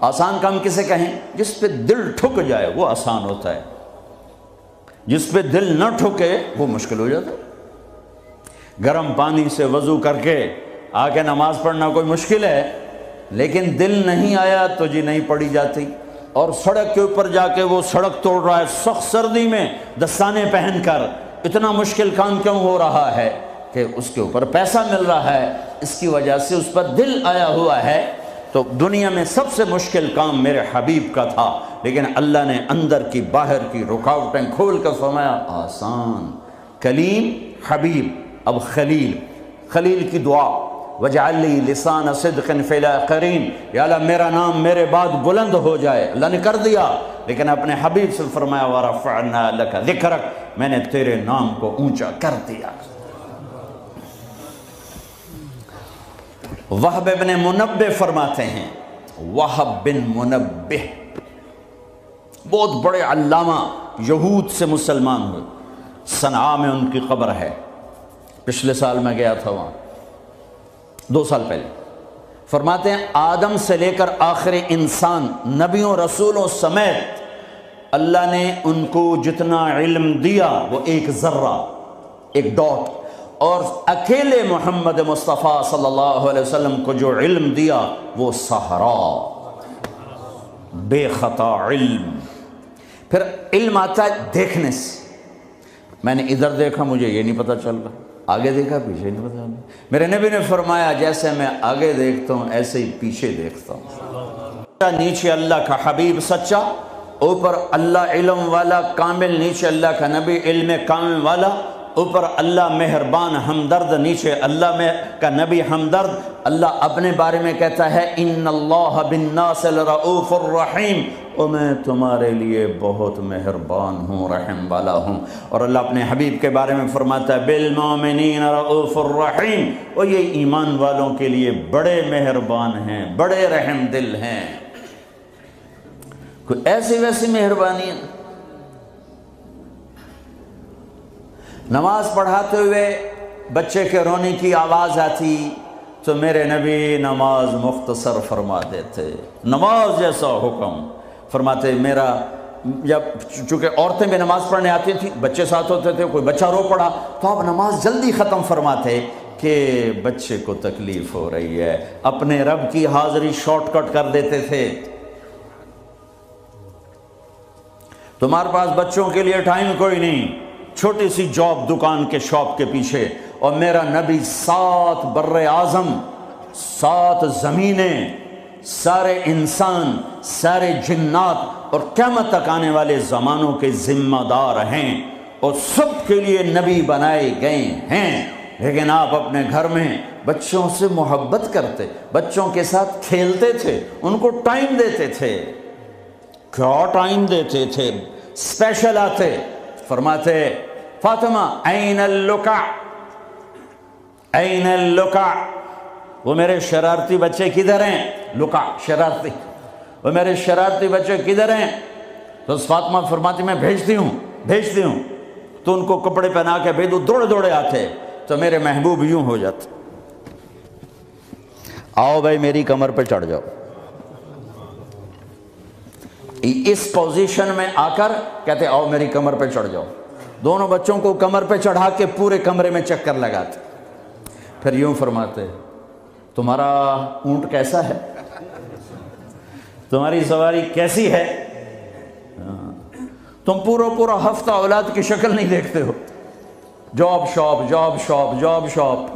آسان کام کسے کہیں؟ جس پہ دل ٹھک جائے وہ آسان ہوتا ہے، جس پہ دل نہ ٹھکے وہ مشکل ہو جاتا ہے۔ گرم پانی سے وضو کر کے آ کے نماز پڑھنا کوئی مشکل ہے، لیکن دل نہیں آیا تو جی نہیں پڑھی جاتی۔ اور سڑک کے اوپر جا کے وہ سڑک توڑ رہا ہے سخت سردی میں دستانے پہن کر، اتنا مشکل کام کیوں ہو رہا ہے؟ کہ اس کے اوپر پیسہ مل رہا ہے، اس کی وجہ سے اس پر دل آیا ہوا ہے۔ تو دنیا میں سب سے مشکل کام میرے حبیب کا تھا، لیکن اللہ نے اندر کی باہر کی رکاوٹیں کھول کر فرمایا آسان۔ کلیم، حبیب، اب خلیل، خلیل کی دعا وجعل لی لسان صدق فی الاخرین، یا اللہ میرا نام میرے بعد بلند ہو جائے، اللہ نے کر دیا، لیکن اپنے حبیب سے فرمایا ورفعنا لک ذکرک، میں نے تیرے نام کو اونچا کر دیا۔ وہب بن منبہ فرماتے ہیں، وہب بن منبہ بہت بڑے علامہ، یہود سے مسلمان ہوئے، صنعاء میں ان کی قبر ہے، پچھلے سال میں گیا تھا وہاں، 2 سال پہلے۔ فرماتے ہیں آدم سے لے کر آخر انسان، نبیوں رسولوں سمیت اللہ نے ان کو جتنا علم دیا وہ ایک ذرہ، ایک ڈاٹ، اور اکیلے محمد مصطفیٰ صلی اللہ علیہ وسلم کو جو علم دیا وہ صحرا، بے خطا علم۔ پھر علم آتا ہے دیکھنے سے، میں نے ادھر دیکھا مجھے یہ نہیں پتہ چل رہا، آگے دیکھا پیچھے نہیں پتہ چل رہا۔ میرے نبی نے فرمایا جیسے میں آگے دیکھتا ہوں ایسے ہی پیچھے دیکھتا ہوں۔ نیچے اللہ کا حبیب سچا، اوپر اللہ علم والا کامل، نیچے اللہ کا نبی علم کامل والا، اوپر اللہ مہربان ہمدرد، نیچے اللہ کا نبی ہمدرد۔ اللہ اپنے بارے میں کہتا ہے ان اللہ بالناس لرؤوف الرحیم، اور میں تمہارے لیے بہت مہربان ہوں، رحم والا ہوں۔ اور اللہ اپنے حبیب کے بارے میں فرماتا ہے بالمؤمنین رؤوف الرحیم، اور یہ ایمان والوں کے لیے بڑے مہربان ہیں، بڑے رحم دل ہیں۔ کوئی ایسی ویسی مہربانی ہے؟ نماز پڑھاتے ہوئے بچے کے رونے کی آواز آتی تو میرے نبی نماز مختصر فرما دیتے، نماز جیسا حکم فرماتے۔ میرا جب چونکہ عورتیں بھی نماز پڑھنے آتی تھیں، بچے ساتھ ہوتے تھے، کوئی بچہ رو پڑا تو آپ نماز جلدی ختم فرماتے کہ بچے کو تکلیف ہو رہی ہے، اپنے رب کی حاضری شارٹ کٹ کر دیتے تھے۔ تمہارے پاس بچوں کے لیے ٹائم کوئی نہیں، چھوٹی سی جاب دکان کے شاپ کے پیچھے، اور میرا نبی 7 بر اعظم، 7 زمینیں، سارے انسان، سارے جنات اور قیامت تک آنے والے زمانوں کے ذمہ دار ہیں، اور سب کے لیے نبی بنائے گئے ہیں۔ لیکن آپ اپنے گھر میں بچوں سے محبت کرتے، بچوں کے ساتھ کھیلتے تھے، ان کو ٹائم دیتے تھے۔ کیا ٹائم دیتے تھے؟ اسپیشل آتے، فرماتے فاطمہ این اللکع، این اللکع، وہ میرے شرارتی بچے کدھر ہیں؟ لکع شرارتی، وہ میرے شرارتی بچے کدھر ہیں؟ تو فاطمہ فرماتی میں بھیجتی ہوں تو ان کو کپڑے پہنا کے بھیجو، دوڑے دوڑے آتے تو میرے محبوب یوں ہو جاتے، آؤ بھائی میری کمر پہ چڑھ جاؤ۔ اس پوزیشن میں آ کر کہتے آؤ میری کمر پہ چڑھ جاؤ، دونوں بچوں کو کمر پہ چڑھا کے پورے کمرے میں چکر لگاتے، پھر یوں فرماتے تمہارا اونٹ کیسا ہے، تمہاری سواری کیسی ہے، تم پورا ہفتہ اولاد کی شکل نہیں دیکھتے ہو، جاب شاپ۔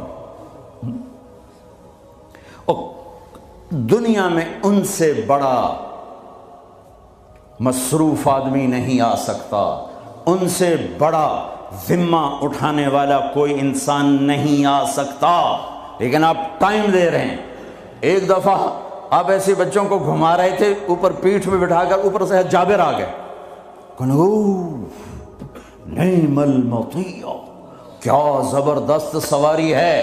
دنیا میں ان سے بڑا مصروف آدمی نہیں آ سکتا، ان سے بڑا ذمہ اٹھانے والا کوئی انسان نہیں آ سکتا، لیکن آپ ٹائم دے رہے ہیں۔ ایک دفعہ آپ ایسے بچوں کو گھما رہے تھے، اوپر پیٹھ میں بٹھا کر اوپر سے جابر آ گئے، نعم المطیع، کیا زبردست سواری ہے،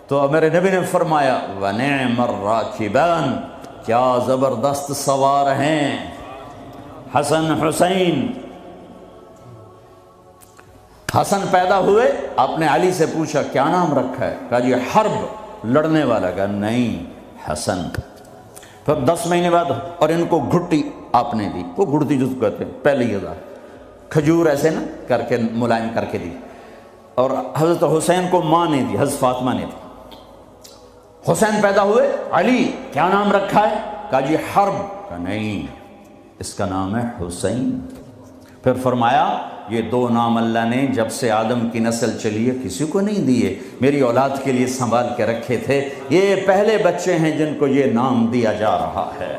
تو میرے نبی نے فرمایا وَنِعْمَ الرَّاكِبَانِ، کیا زبردست سوار ہیں حسن حسین۔ حسن پیدا ہوئے، آپ نے علی سے پوچھا کیا نام رکھا ہے، کہا جی حرب، لڑنے والا، کہا نہیں حسن۔ پھر 10 مہینے بعد اور ان کو گھٹی آپ نے دی، وہ گھڑتی جس کو کہتے ہیں پہلے یہ کھجور ایسے نا کر کے ملائم کر کے دی، اور حضرت حسین کو ماں نے دی، حضرت فاطمہ نے دی۔ حسین پیدا ہوئے، علی کیا نام رکھا ہے، کہا جی حرب، کہا نہیں اس کا نام ہے حسین۔ پھر فرمایا یہ 2 نام اللہ نے جب سے آدم کی نسل چلی ہے کسی کو نہیں دیے، میری اولاد کے لیے سنبھال کے رکھے تھے، یہ پہلے بچے ہیں جن کو یہ نام دیا جا رہا ہے۔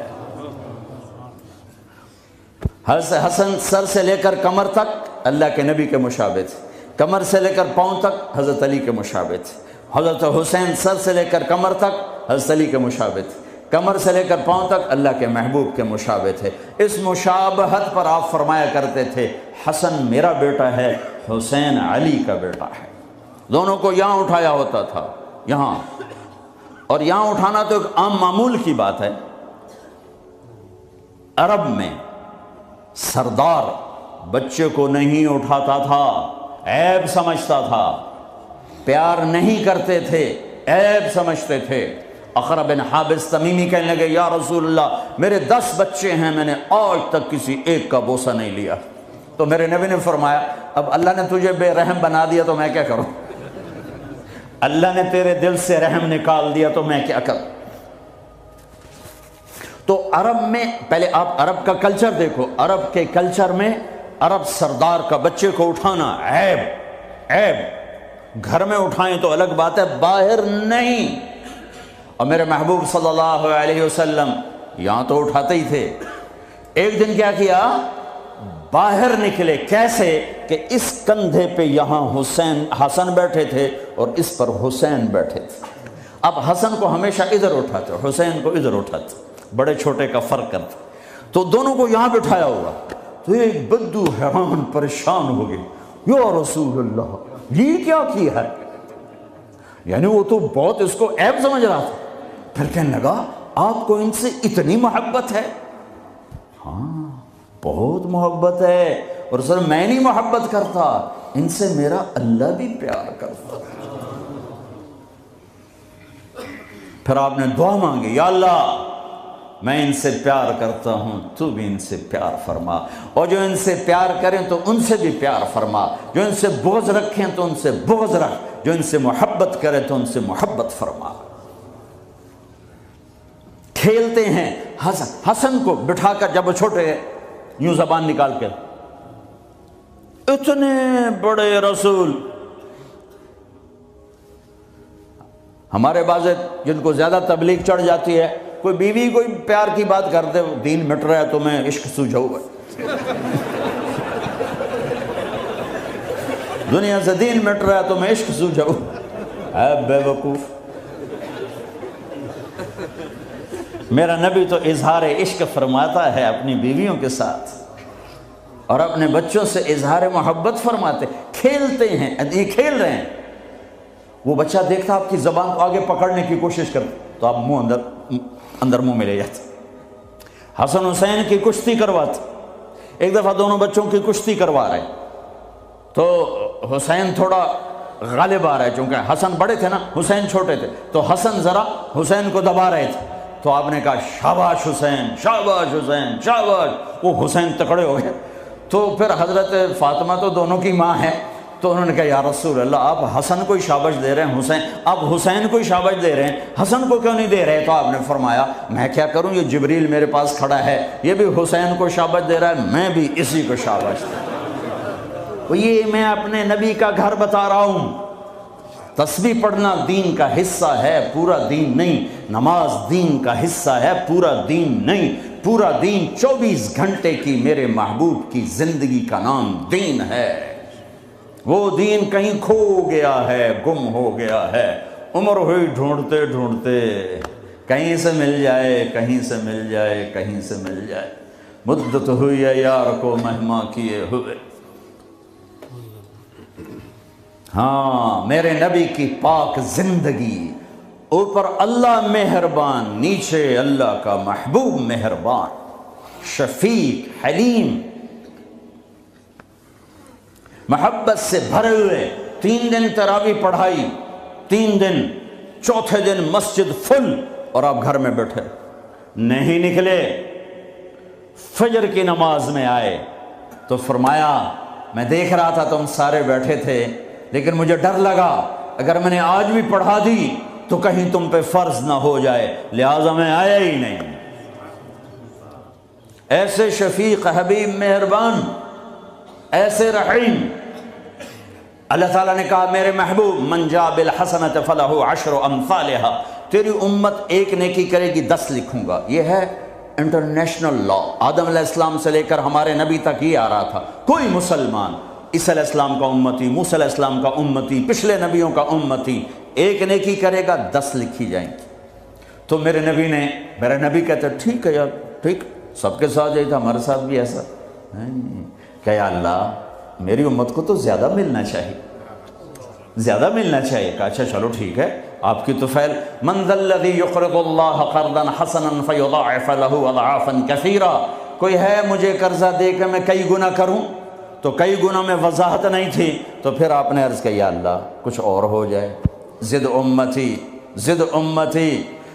حضرت حسن سر سے لے کر کمر تک اللہ کے نبی کے مشابہ تھے، کمر سے لے کر پاؤں تک حضرت علی کے مشابہ تھے۔ حضرت حسین سر سے لے کر کمر تک حضرت علی کے مشابہ تھے، کمر سے لے کر پاؤں تک اللہ کے محبوب کے مشابہ تھے۔ اس مشابہت پر آپ فرمایا کرتے تھے حسن میرا بیٹا ہے، حسین علی کا بیٹا ہے۔ دونوں کو یہاں اٹھایا ہوتا تھا، یہاں، اور یہاں اٹھانا تو ایک عام معمول کی بات ہے۔ عرب میں سردار بچے کو نہیں اٹھاتا تھا، عیب سمجھتا تھا، پیار نہیں کرتے تھے، عیب سمجھتے تھے۔ اقرع بن حابس تمیمی کہنے لگے یا رسول اللہ میرے 10 بچے ہیں، میں نے آج تک کسی ایک کا بوسہ نہیں لیا۔ تو میرے نبی نے فرمایا اب اللہ نے تجھے بے رحم بنا دیا تو میں کیا کروں، اللہ نے تیرے دل سے رحم نکال دیا تو میں کیا کروں۔ تو عرب میں پہلے آپ عرب کا کلچر دیکھو، عرب کے کلچر میں عرب سردار کا بچے کو اٹھانا عیب، گھر میں اٹھائیں تو الگ بات ہے، باہر نہیں۔ اور میرے محبوب صلی اللہ علیہ وسلم یہاں تو اٹھاتے ہی تھے۔ ایک دن کیا کیا، باہر نکلے، کیسے کہ اس کندھے پہ یہاں حسن بیٹھے تھے اور اس پر حسین بیٹھے تھے۔ اب حسن کو ہمیشہ ادھر اٹھاتے، حسین کو ادھر اٹھاتے، بڑے چھوٹے کا فرق کرتے، تو دونوں کو یہاں بٹھایا ہوگا۔ تو ایک بدو حیران پریشان ہو گئے، یا رسول اللہ یہ کیا کیا ہے، یعنی وہ تو بہت اس کو عیب سمجھ رہا تھا۔ پھر کہنے لگا آپ کو ان سے اتنی محبت ہے؟ ہاں بہت محبت ہے، اور سر میں نہیں محبت کرتا، ان سے میرا اللہ بھی پیار کرتا۔ پھر آپ نے دعا مانگی، یا اللہ میں ان سے پیار کرتا ہوں، تو بھی ان سے پیار فرما، اور جو ان سے پیار کریں تو ان سے بھی پیار فرما، جو ان سے بغض رکھیں تو ان سے بغض رکھ، جو ان سے محبت کرے تو ان سے محبت فرما۔ کھیلتے ہیں، حسن کو بٹھا کر جب وہ چھوٹے یوں زبان نکال کے، اتنے بڑے رسول، ہمارے بعض جن کو زیادہ تبلیغ چڑھ جاتی ہے، کوئی بیوی کوئی پیار کی بات کرتے، دین مٹ رہا ہے تو میں عشق سوجھا ہوا دنیا سے دین مٹ رہا ہے تو میں عشق سوجھا ہوا، اے بے وقوف۔ میرا نبی تو اظہار عشق فرماتا ہے اپنی بیویوں کے ساتھ، اور اپنے بچوں سے اظہار محبت فرماتے، کھیلتے ہیں، یہ کھیل رہے ہیں، وہ بچہ دیکھتا آپ کی زبان کو آگے پکڑنے کی کوشش کرتے تو آپ منہ اندر منہ میں لے جاتے۔ حسن حسین کی کشتی کرواتے، ایک دفعہ دونوں بچوں کی کشتی کروا رہے تو حسین تھوڑا غالب آ رہا ہے، چونکہ حسن بڑے تھے نا، حسین چھوٹے تھے، تو حسن ذرا حسین کو دبا رہے تھے، تو آپ نے کہا شاباش حسین، شاباش حسین، شاباش۔ وہ حسین تکڑے ہو گئے۔ تو پھر حضرت فاطمہ تو دونوں کی ماں ہے، تو انہوں نے کہا یا رسول اللہ آپ حسن کو ہی شاباش دے رہے ہیں، آپ حسین کو ہی شاباش دے رہے ہیں، حسن کو کیوں نہیں دے رہے؟ تو آپ نے فرمایا میں کیا کروں، یہ جبریل میرے پاس کھڑا ہے، یہ بھی حسین کو شاباش دے رہا ہے، میں بھی اسی کو شاباش دے رہا ہوں۔ یہ میں اپنے نبی کا گھر بتا رہا ہوں۔ تسبیح پڑھنا دین کا حصہ ہے، پورا دین نہیں۔ نماز دین کا حصہ ہے، پورا دین نہیں۔ پورا دین 24 گھنٹے کی میرے محبوب کی زندگی کا نام دین ہے۔ وہ دین کہیں کھو گیا ہے، گم ہو گیا ہے، عمر ہوئی ڈھونڈتے ڈھونڈتے، کہیں سے مل جائے، کہیں سے مل جائے، کہیں سے مل جائے، مدت ہوئی ہے یار کو مہما کیے ہوئے۔ ہاں میرے نبی کی پاک زندگی، اوپر اللہ مہربان، نیچے اللہ کا محبوب مہربان، شفیق، حلیم، محبت سے بھرے ہوئے۔ 3 دن تراویح پڑھائی، 3 دن، چوتھے دن مسجد فل، اور آپ گھر میں بیٹھے نہیں نکلے۔ فجر کی نماز میں آئے تو فرمایا میں دیکھ رہا تھا تم سارے بیٹھے تھے، لیکن مجھے ڈر لگا اگر میں نے آج بھی پڑھا دی تو کہیں تم پہ فرض نہ ہو جائے، لہٰذا میں آیا ہی نہیں۔ ایسے شفیق، حبیب، مہربان، ایسے رحیم۔ اللہ تعالیٰ نے کہا میرے محبوب من جاء بالحسنۃ فلہ 10 امثالھا، تیری امت ایک نیکی کرے گی 10 لکھوں گا۔ یہ ہے انٹرنیشنل لا، آدم علیہ السلام سے لے کر ہمارے نبی تک یہ آ رہا تھا۔ کوئی مسلمان عیسیٰ علیہ السلام کا امتی، موسیٰ علیہ السلام کا امتی، پچھلے نبیوں کا امتی، ایک نیکی کرے گا 10 لکھی جائیں گی۔ تو میرے نبی کہتے ٹھیک ہے یار، ٹھیک، سب کے ساتھ یہی تھا، ہمارے ساتھ بھی ایسا کہ یا اللہ میری امت کو تو زیادہ ملنا چاہیے، زیادہ ملنا چاہیے۔ کہا اچھا چلو ٹھیک ہے، آپ کی تو فعل من ذا الذی یقرض اللہ قرضا حسنا فیضاعف له اضعافا کثیرا، کوئی ہے مجھے قرضہ دے کے میں کئی گنا کروں؟ تو کئی گنا میں وضاحت نہیں تھی، تو پھر آپ نے عرض کیا یا اللہ کچھ اور ہو جائے، زد امتی، زد امتی۔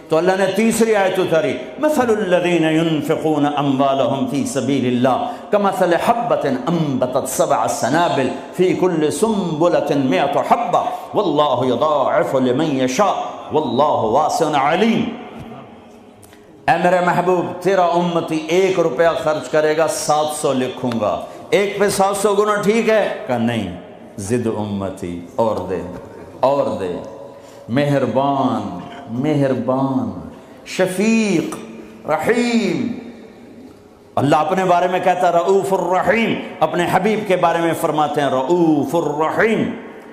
تو اللہ نے تیسری آیت اتاری مثل الذین ينفقون اموالهم فی سبیل اللہ کمثل حبۃ انبتت 7 سنابل فی کل سنبلۃ 100 حبۃ واللہ یضاعف لمن یشاء واللہ واسع علیم۔ اے میرے محبوب تیرا امتی 1 روپیہ خرچ کرے گا 700 لکھوں گا، ایک پہ 700 گنا ٹھیک ہے؟ کہا نہیں، زد امتی، اور دے اور دے۔ مہربان، مہربان، شفیق، رحیم۔ اللہ اپنے بارے میں کہتا ہے رؤوف الرحیم، اپنے حبیب کے بارے میں فرماتے ہیں رؤوف الرحیم۔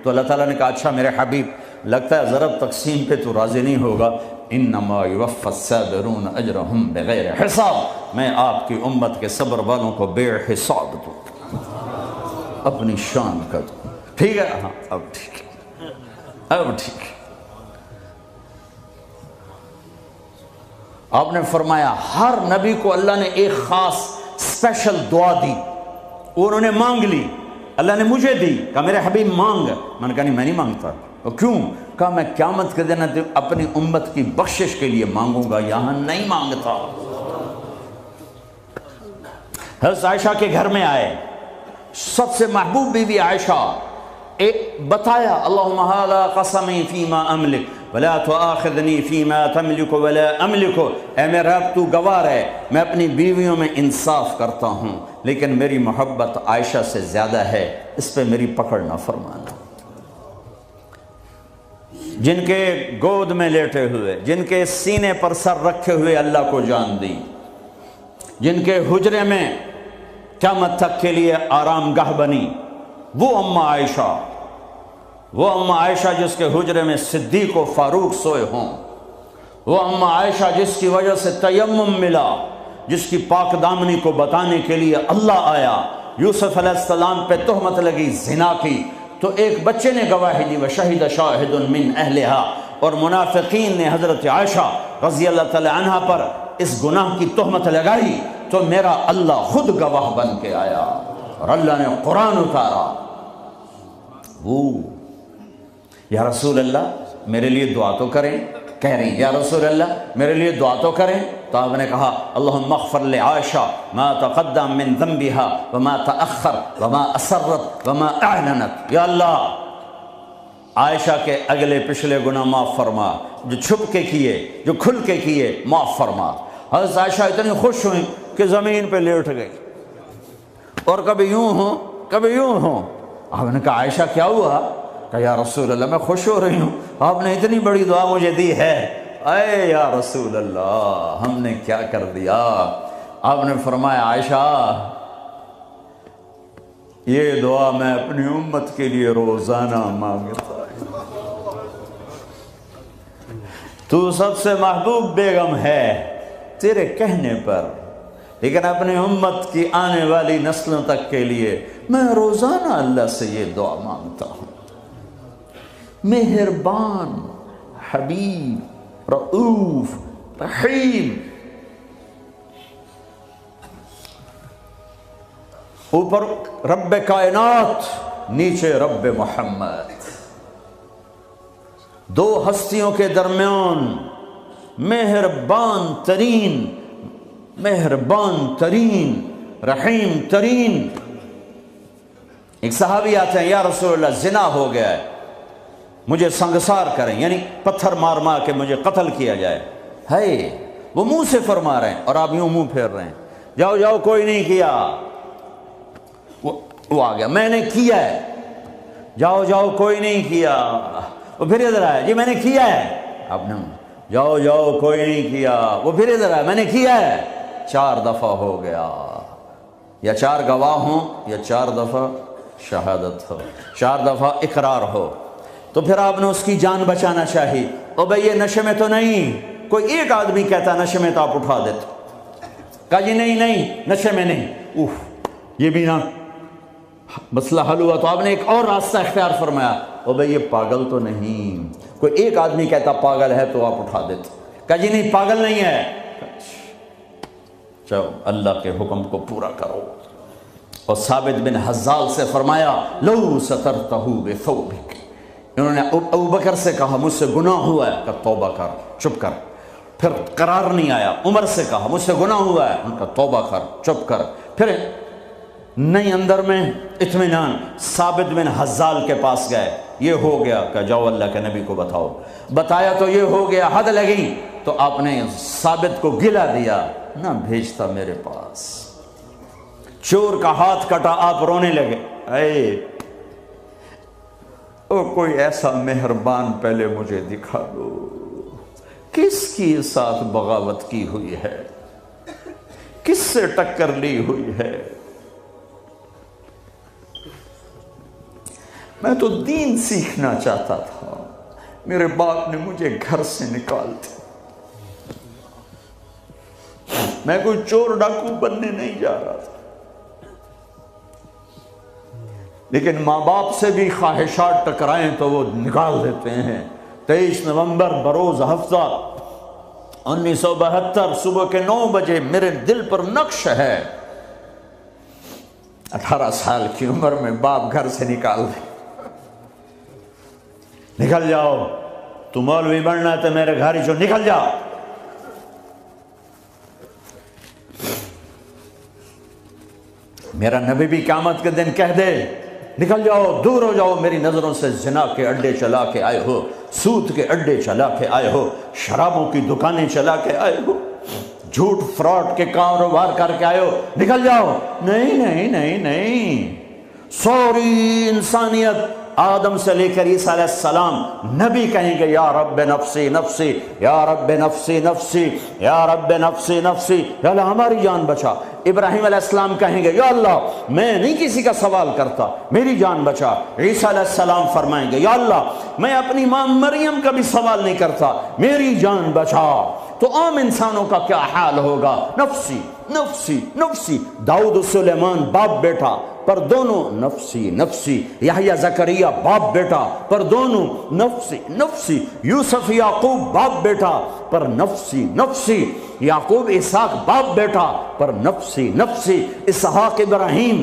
تو اللہ تعالیٰ نے کہا اچھا میرے حبیب لگتا ہے ضرب تقسیم پہ تو راضی نہیں ہوگا، انما یوفی الصابرون اجرہم بغیر حساب، میں آپ کی امت کے صبر والوں کو بے حساب دوں، اپنی شان کا دوں۔ ٹھیک ہے؟ ہاں اب ٹھیک ہے، اب ٹھیک ہے۔ آپ نے فرمایا ہر نبی کو اللہ نے ایک خاص اسپیشل دعا دی، انہوں نے مانگ لی، اللہ نے مجھے دی، کہا میرے حبیب مانگ۔ میں نے کہا نہیں میں نہیں مانگتا۔ اور کیوں؟ کہا میں قیامت کے دن اپنی امت کی بخشش کے لیے مانگوں گا، یہاں نہیں مانگتا۔ حضرت عائشہ کے گھر میں آئے، سب سے محبوب بیوی عائشہ، بتایا اللہم ھذا قسمی فیما املک ولا تؤاخذنی فیما تملک ولا املک، اے میرا رب تو گواہ ہے میں اپنی بیویوں میں انصاف کرتا ہوں، لیکن میری محبت عائشہ سے زیادہ ہے، اس پہ میری پکڑ نہ فرمانا۔ جن کے گود میں لیٹے ہوئے، جن کے سینے پر سر رکھے ہوئے اللہ کو جان دی، جن کے حجرے میں قیامت تک کے لیے آرام گاہ بنی، وہ اماں عائشہ، وہ اماں عائشہ جس کے حجرے میں صدیق و فاروق سوئے ہوں، وہ اماں عائشہ جس کی وجہ سے تیمم ملا، جس کی پاک دامنی کو بتانے کے لیے اللہ آیا، یوسف علیہ السلام پہ تہمت لگی زنا کی تو ایک بچے نے گواہی دی وشہد شاہد من اہلہا، اور منافقین نے حضرت عائشہ رضی اللہ تعالی عنہ پر اس گناہ کی تہمت لگائی تو میرا اللہ خود گواہ بن کے آیا اور اللہ نے قرآن اتارا۔ وہ یا رسول اللہ میرے لیے دعا تو کریں، کہہ رہی یا رسول اللہ میرے لیے دعا تو کریں، تو آپ نے کہا اللہم اغفر لعائشہ ما تقدم من ذنبها وما تأخر وما اسرت وما اعلنت، یا اللہ عائشہ کے اگلے پچھلے گناہ معاف فرما، جو چھپ کے کیے جو کھل کے کیے معاف فرما۔ حضرت عائشہ اتنی خوش ہوئیں کہ زمین پہ لیٹ گئی، اور کبھی یوں ہوں کبھی یوں ہوں۔ آپ نے کہا عائشہ کیا ہوا؟ کہ یا رسول اللہ میں خوش ہو رہی ہوں، آپ نے اتنی بڑی دعا مجھے دی ہے۔ اے یا رسول اللہ ہم نے کیا کر دیا؟ آپ نے فرمایا عائشہ یہ دعا میں اپنی امت کے لیے روزانہ مانگتا ہوں۔ تو سب سے محبوب بیگم ہے تیرے کہنے پر، لیکن اپنی امت کی آنے والی نسلوں تک کے لیے میں روزانہ اللہ سے یہ دعا مانگتا ہوں۔ مہربان، حبیب، رؤوف، رحیم، اوپر رب کائنات نیچے رب محمد، دو ہستیوں کے درمیان مہربان ترین رحیم ترین۔ ایک صحابی آتے ہیں یا رسول اللہ زنا ہو گیا ہے، مجھے سنگسار کریں، یعنی پتھر مار مار کے مجھے قتل کیا جائے۔ ہے وہ منہ سے فرما رہے ہیں اور آپ یوں منہ پھیر رہے ہیں، جاؤ جاؤ کوئی نہیں کیا۔ وہ آ گیا میں نے کیا ہے، جاؤ جاؤ کوئی نہیں کیا۔ وہ پھر ادھر آیا جی میں نے کیا ہے، آپ نے جاؤ جاؤ کوئی نہیں کیا۔ وہ پھر ادھر آیا میں نے کیا ہے۔ 4 دفعہ ہو گیا، یا 4 گواہ ہوں یا 4 دفعہ شہادت ہو، 4 دفعہ اقرار ہو۔ تو پھر آپ نے اس کی جان بچانا چاہی۔ او بھئی یہ نشے میں تو نہیں، کوئی ایک آدمی کہتا نشے میں تو آپ اٹھا دیتے، کہا جی نہیں نہیں نشے میں نہیں، یہ بھی نہ مسئلہ حل ہوا۔ تو آپ نے ایک اور راستہ اختیار فرمایا، او بھئی یہ پاگل تو نہیں، کوئی ایک آدمی کہتا پاگل ہے تو آپ اٹھا دیتے، کہا جی نہیں پاگل نہیں ہے، چلو اللہ کے حکم کو پورا کرو۔ اور ثابت بن حزال سے فرمایا لو سترتہ بثوبک، انہوں نے ابو بکر سے کہا مجھ سے گناہ ہوا ہے، کہ توبہ کر چپ کر، پھر قرار نہیں آیا۔ عمر سے کہا مجھ سے گناہ ہوا ہے، ان کا توبہ کر چپ کر، پھر نہیں اندر میں اطمینان۔ ثابت بن حزال کے پاس گئے، یہ ہو گیا کہ جاؤ اللہ کے نبی کو بتاؤ، بتایا تو یہ ہو گیا، حد لگی، تو آپ نے ثابت کو گلا دیا، نہ بھیجتا میرے پاس۔ چور کا ہاتھ کٹا، آپ رونے لگے، اے او کوئی ایسا مہربان پہلے مجھے دکھا دو، کس کی ساتھ بغاوت کی ہوئی ہے، کس سے ٹکر لی ہوئی ہے۔ میں تو دین سیکھنا چاہتا تھا، میرے باپ نے مجھے گھر سے نکال دیا، میں کوئی چور ڈاکو بننے نہیں جا رہا تھا، لیکن ماں باپ سے بھی خواہشات ٹکرائیں تو وہ نکال دیتے ہیں۔ 23 نومبر بروز ہفتہ 1972 صبح کے 9 بجے میرے دل پر نقش ہے، 18 سال کی عمر میں باپ گھر سے نکال دے، نکل جاؤ، تو مولوی بننا ہے تو میرے گھر ہی جو نکل جا۔ میرا نبی بھی قیامت کے دن کہہ دے نکل جاؤ، دور ہو جاؤ میری نظروں سے، زنا کے اڈے چلا کے آئے ہو، سود کے اڈے چلا کے آئے ہو، شرابوں کی دکانیں چلا کے آئے ہو، جھوٹ فراڈ کے کاروبار کر کے آئے ہو، نکل جاؤ۔ نہیں نہیں نہیں نہیں، سوری انسانیت آدم سے لے کر عیسیٰ علیہ السلام نبی کہیں گے یا رب نفسی نفسی، یا رب نفسی نفسی، یا رب نفسی نفسی، یا اللہ ہماری جان بچا۔ ابراہیم علیہ السلام کہیں گے یا اللہ میں نہیں کسی کا سوال کرتا، میری جان بچا۔ عیسیٰ علیہ السلام فرمائیں گے یا اللہ میں اپنی ماں مریم کا بھی سوال نہیں کرتا، میری جان بچا۔ تو عام انسانوں کا کیا حال ہوگا؟ نفسی نفسی نفسی۔ داؤد و سلیمان باپ بیٹا پر دونوں نفسی نفسی، یحییٰ زکریا باپ بیٹا پر دونوں نفسی نفسی، یوسف یعقوب باپ بیٹا پر نفسی نفسی، یعقوب اسحاق باپ بیٹا پر نفسی نفسی، اسحاق ابراہیم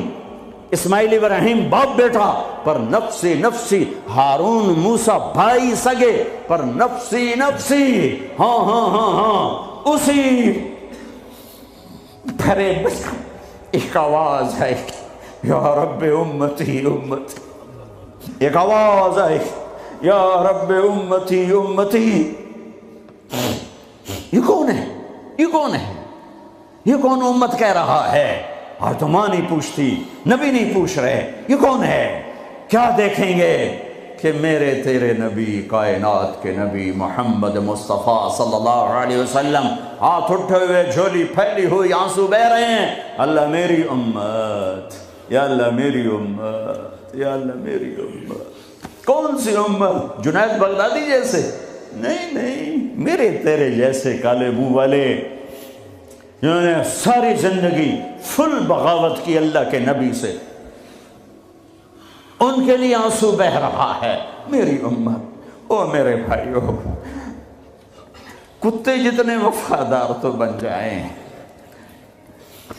اسماعیل ابراہیم باپ بیٹا پر نفسی نفسی، ہارون موسیٰ بھائی سگے پر نفسی نفسی۔ ہاں ہاں ہاں ہاں، اسی بھرے ایک آواز ہے، یا رب امتی امتی، ایک آواز ہے، یا رب امتی امتی۔ یہ کون ہے؟ یہ کون ہے؟ یہ کون امت کہہ رہا ہے؟ اور تو ماں نہیں پوچھتی، نبی نہیں پوچھ رہے، یہ کون ہے؟ کیا دیکھیں گے کہ میرے تیرے نبی، کائنات کے نبی محمد مصطفیٰ صلی اللہ علیہ وسلم ہاتھ اٹھے ہوئے، جھولی پھیلی ہوئی، آنسو بہہ رہے ہیں، اللہ میری امت، یا اللہ میری امت، یا اللہ میری امت۔ کون سی امت؟ جنید بغدادی جیسے؟ نہیں نہیں، میرے تیرے جیسے کالے منہ والے، جنہوں نے ساری زندگی فل بغاوت کی اللہ کے نبی سے، ان کے لیے آنسو بہہ رہا ہے، میری امت۔ او میرے بھائیو، کتے جتنے وفادار تو بن جائیں،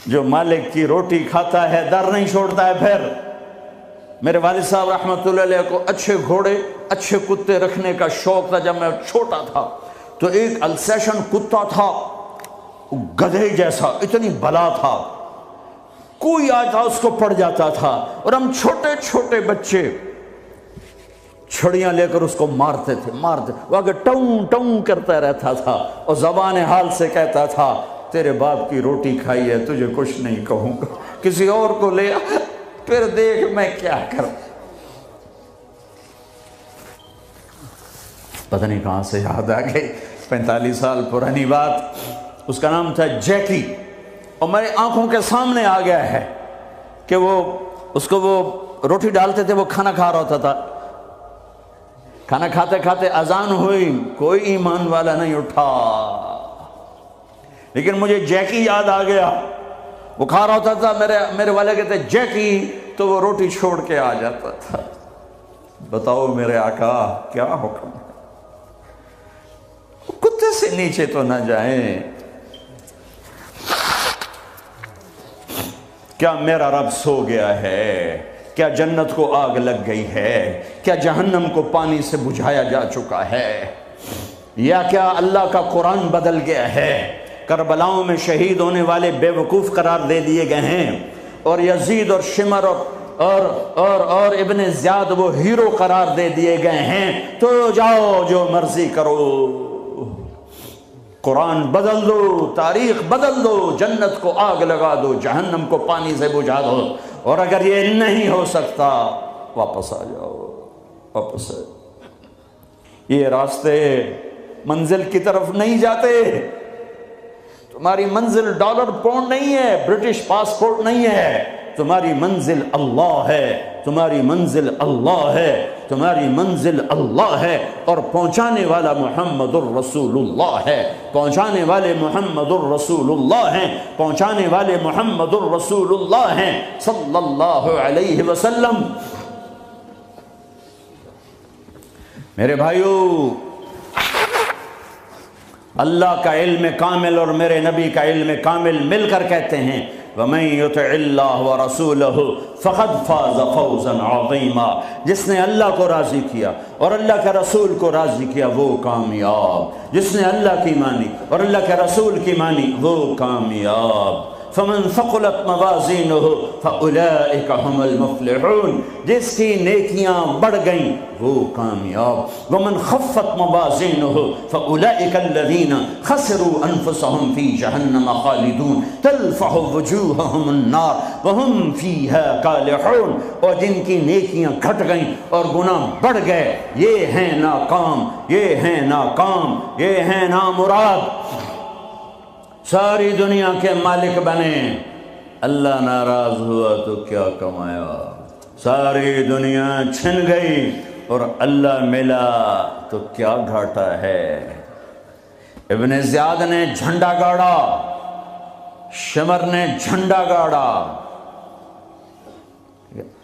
جو مالک کی روٹی کھاتا ہے در نہیں چھوڑتا ہے۔ پھر میرے والد صاحب رحمۃ اللہ علیہ کو اچھے گھوڑے اچھے کتے رکھنے کا شوق تھا۔ جب میں چھوٹا تھا تو ایک السیشن کتا تھا، گدھے جیسا، اتنی بلا تھا، کوئی آتا اس کو پڑ جاتا تھا، اور ہم چھوٹے چھوٹے بچے چھڑیاں لے کر اس کو مارتے تھے، وہ آگے ٹوں ٹوں کرتا رہتا تھا، اور زبان حال سے کہتا تھا تیرے باپ کی روٹی کھائی ہے، تجھے کچھ نہیں کہوں گا، کسی اور کو لے آ، پھر دیکھ میں کیا کروں۔ پتہ نہیں کہاں سے یاد آ گئی، 45 سال پرانی بات۔ اس کا نام تھا جیکی، اور میرے آنکھوں کے سامنے آ گیا ہے کہ اس کو وہ روٹی ڈالتے تھے، وہ کھانا کھا رہا ہوتا تھا، کھانا کھاتے کھاتے اذان ہوئی، کوئی ایمان والا نہیں اٹھا، لیکن مجھے جیکی یاد آ گیا، وہ کھا رہا ہوتا تھا، میرے والے کہتے جیکی، تو وہ روٹی چھوڑ کے آ جاتا تھا۔ بتاؤ میرے آقا کیا حکم ہے؟ کتے سے نیچے تو نہ جائیں۔ کیا میرا رب سو گیا ہے؟ کیا جنت کو آگ لگ گئی ہے؟ کیا جہنم کو پانی سے بجھایا جا چکا ہے؟ یا کیا اللہ کا قرآن بدل گیا ہے؟ کربلاؤں میں شہید ہونے والے بے وقوف قرار دے دیے گئے ہیں، اور یزید اور شمر اور ابن زیاد وہ ہیرو قرار دے دیے گئے ہیں۔ تو جاؤ جو مرضی کرو، قرآن بدل دو، تاریخ بدل دو، جنت کو آگ لگا دو، جہنم کو پانی سے بجھا دو، اور اگر یہ نہیں ہو سکتا واپس آ جاؤ، واپس آ جاؤ۔ یہ راستے منزل کی طرف نہیں جاتے، تمہاری منزل ڈالر پاؤنڈ نہیں ہے، برٹش پاسپورٹ نہیں ہے، تمہاری منزل اللہ ہے، تمہاری منزل اللہ ہے، تمہاری منزل اللہ ہے، اور پہنچانے والا محمد الرسول اللہ ہے، پہنچانے والے محمد الرسول اللہ ہیں، پہنچانے والے محمد الرسول اللہ ہیں صلی اللہ علیہ وسلم۔ میرے بھائیو، اللہ کا علم کامل اور میرے نبی کا علم کامل مل کر کہتے ہیں وَمَن يُطِعِ اللَّهَ وَرَسُولَهُ فَقَدْ فَازَ فَوْزًا عَظِيمًا، جس نے اللہ کو راضی کیا اور اللہ کے رسول کو راضی کیا وہ کامیاب، جس نے اللہ کی مانی اور اللہ کے رسول کی مانی وہ کامیاب۔ فَمَن ثَقُلَتْ مَوَازِينُهُ فَأُولَئِكَ هُمُ الْمُفْلِحُونَ، جس کی نیکیاں بڑھ گئیں وہ کامیاب۔ وَمَن خَفَّتْ مَوَازِينُهُ فَأُولَئِكَ الَّذِينَ خَسِرُوا أَنفُسَهُمْ فِي جَهَنَّمَ خَالِدُونَ تَلْفَحُ وُجُوهَهُمُ النَّارُ وَهُمْ فِيهَا كَالِحُونَ، اور جن کی نیکیاں گھٹ گئیں اور گناہ بڑھ گئے، یہ ہیں ناکام، یہ ہیں ناکام، یہ ہیں نامراد، ساری دنیا کے مالک بنے، اللہ ناراض ہوا تو کیا کمایا، ساری دنیا چھن گئی اور اللہ ملا تو کیا گھاٹا ہے۔ ابن زیاد نے جھنڈا گاڑا، شمر نے جھنڈا گاڑا،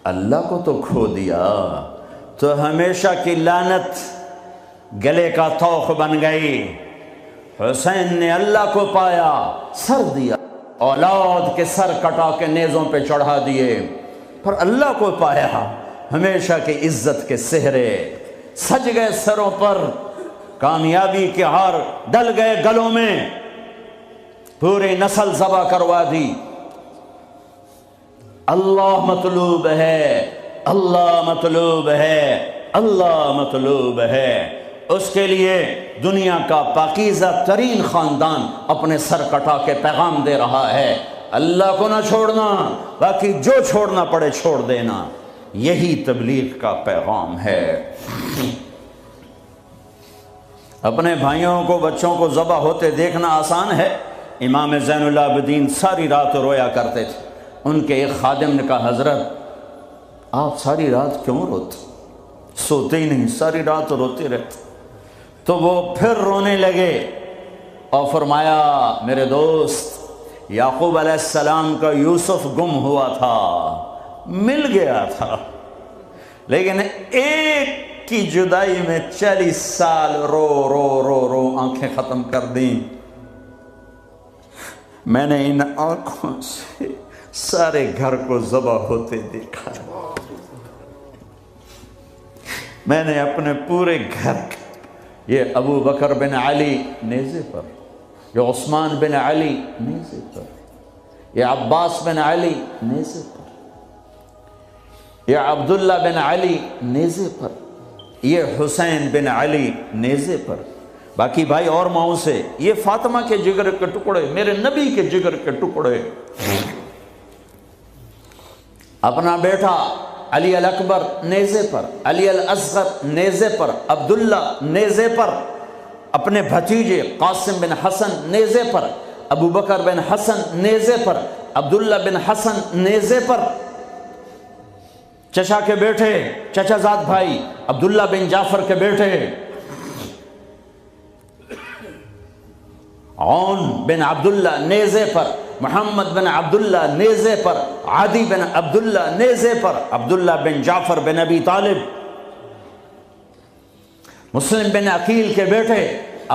اللہ کو تو کھو دیا تو ہمیشہ کی لعنت گلے کا طوق بن گئی۔ حسین نے اللہ کو پایا، سر دیا، اولاد کے سر کٹا کے نیزوں پہ چڑھا دیے، پر اللہ کو پایا، ہمیشہ کی عزت کے سہرے سج گئے سروں پر، کامیابی کے ہار ڈل گئے گلوں میں، پوری نسل ذبح کروا دی۔ اللہ مطلوب ہے، اللہ مطلوب ہے، اللہ مطلوب ہے۔ اس کے لیے دنیا کا پاکیزہ ترین خاندان اپنے سر کٹا کے پیغام دے رہا ہے، اللہ کو نہ چھوڑنا، باقی جو چھوڑنا پڑے چھوڑ دینا۔ یہی تبلیغ کا پیغام ہے۔ اپنے بھائیوں کو، بچوں کو ذبح ہوتے دیکھنا آسان ہے۔ امام زین العابدین ساری رات رویا کرتے تھے۔ ان کے ایک خادم نے کہا، حضرت آپ ساری رات کیوں روتے؟ سوتے ہی نہیں، ساری رات روتے رہتے۔ تو وہ پھر رونے لگے اور فرمایا، میرے دوست، یعقوب علیہ السلام کا یوسف گم ہوا تھا، مل گیا تھا، لیکن ایک کی جدائی میں 40 سال رو رو رو رو آنکھیں ختم کر دیں۔ میں نے ان آنکھوں سے سارے گھر کو ذبح ہوتے دیکھا، میں نے اپنے پورے گھر، یہ ابو بکر بن علی نیزے پر، یہ عثمان بن علی نیزے پر، یہ عباس بن علی نیزے پر، یہ عبداللہ بن علی نیزے پر، یہ حسین بن علی نیزے پر، باقی بھائی اور ماؤں سے، یہ فاطمہ کے جگر کے ٹکڑے، میرے نبی کے جگر کے ٹکڑے، اپنا بیٹا علی الاکبر نیزے پر، علی الاصغر نیزے پر، عبداللہ نیزے پر، اپنے بھتیجے قاسم بن حسن نیزے پر، ابو بکر بن حسن نیزے پر، عبداللہ بن حسن نیزے پر، چچا کے بیٹے، چچا زاد بھائی عبداللہ بن جعفر کے بیٹے عون بن عبداللہ نیزے پر، محمد بن عبداللہ نیزے پر، عادی بن عبداللہ نیزے پر، عبداللہ بن جعفر بن ابی طالب، مسلم بن عقیل کے بیٹے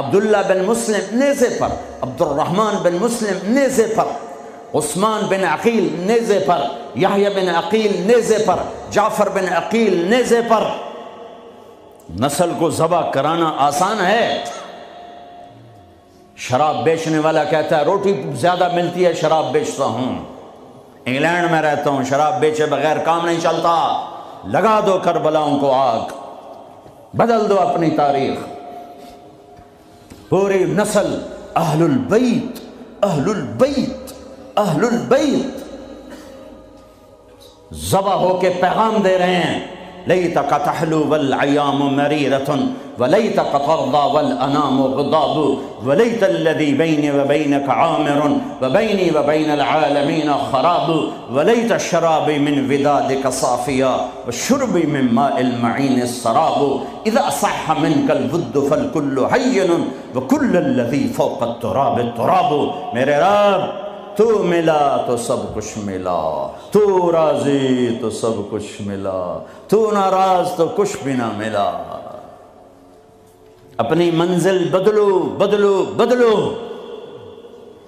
عبداللہ بن مسلم نیزے پر، عبد الرحمن بن مسلم نیزے پر، عثمان بن عقیل نیزے پر، یحییٰ بن عقیل نیزے پر، جعفر بن عقیل نیزے پر۔ نسل کو ذبح کرانا آسان ہے۔ شراب بیچنے والا کہتا ہے روٹی زیادہ ملتی ہے، شراب بیچتا ہوں، انگلینڈ میں رہتا ہوں، شراب بیچے بغیر کام نہیں چلتا، لگا دو کربلاؤں کو آگ، بدل دو اپنی تاریخ۔ پوری نسل اہل البیت، اہل البیت، اہل البیت ذبح ہو کے پیغام دے رہے ہیں، لیتک تحلو والعیام مریرۃ ولیتک ترضی والانام غضاب ولیت الذی بینی وبینک عامر وبینی وبین العالمین خراب ولیت شرابی من ودادک صافیا وشربی من ماء المعین السراب اذا صح منک الود فالکل حین وکل الذی فوق التراب التراب۔ میرے رب تو ملا تو سب کچھ ملا، تو راضی تو سب کچھ ملا، تو ناراض تو کچھ بھی نہ ملا۔ اپنی منزل بدلو بدلو بدلو،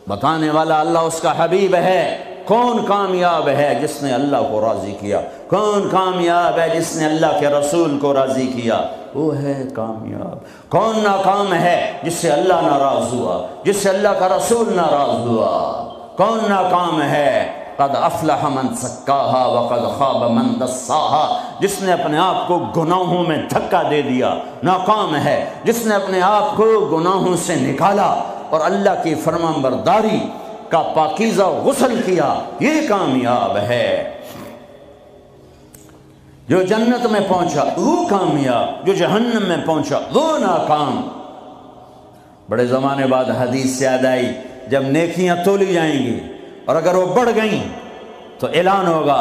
بتانے والا اللہ، اس کا حبیب ہے۔ کون کامیاب ہے جس نے اللہ کو راضی کیا؟ کون کامیاب ہے جس نے اللہ کے رسول کو راضی کیا؟ وہ ہے کامیاب۔ کون ناکام ہے جس سے اللہ ناراض ہوا، جس سے اللہ کا رسول ناراض ہوا؟ کون ناکام ہے؟ قد افلح من زکاہا وقد خاب من دساہا، جس نے اپنے آپ کو گناہوں میں دھکا دے دیا ناکام ہے، جس نے اپنے آپ کو گناہوں سے نکالا اور اللہ کی فرمانبرداری کا پاکیزہ غسل کیا، یہ کامیاب ہے۔ جو جنت میں پہنچا وہ کامیاب، جو جہنم میں پہنچا وہ ناکام۔ بڑے زمانے بعد حدیث یاد آئی، جب نیکیاں تولی جائیں گی اور اگر وہ بڑھ گئیں تو اعلان ہوگا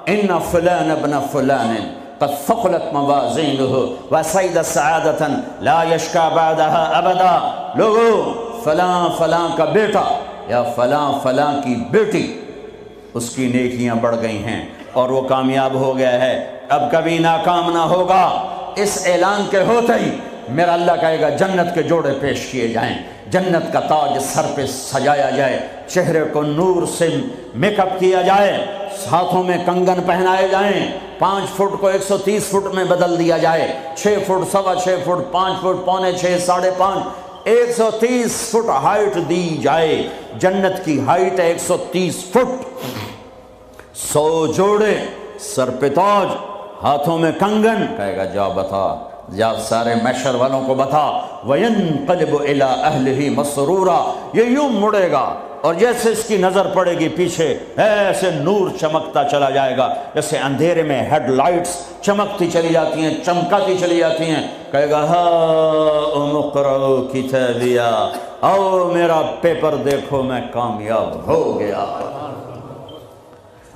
ان فلان ابن فلان قد ثقلت موازینہ وسعد سعادۃ لا یشکا بعدها ابدا۔ لوگو، فلاں فلاں کا بیٹا یا فلاں فلاں کی بیٹی، اس کی نیکیاں بڑھ گئی ہیں، اور وہ کامیاب ہو گیا ہے، اب کبھی ناکام نہ ہوگا۔ اس اعلان کے ہوتے ہی میرا اللہ کہے گا جنت کے جوڑے پیش کیے جائیں، جنت کا تاج سر پہ سجایا جائے، چہرے کو نور سے میک اپ کیا جائے، ہاتھوں میں کنگن پہنائے جائیں، 5 فٹ کو 130 فٹ میں بدل دیا جائے، 6 foot, 6.25 foot, 5 foot, 5.25، 5.5، 130 foot height دی جائے۔ جنت کی ہائٹ ہے 130 فٹ۔ 100 جوڑے، سر پہ تاج، ہاتھوں میں کنگن، کہے گا جا بتا، جا سارے محشر والوں کو بتا۔ وَيَنْقَلِبُ إِلَىٰ أَهْلِهِ مَسْرُورًا، یہ یوں مڑے گا اور جیسے اس کی نظر پڑے گی پیچھے ایسے نور چمکتا چلا جائے گا، جیسے اندھیرے میں ہیڈ لائٹس چمکتی چلی جاتی ہیں، چمکاتی چلی جاتی ہیں۔ کہے گا ہاؤم اقرؤوا کتابیہ، آؤ میرا پیپر دیکھو، میں کامیاب ہو گیا،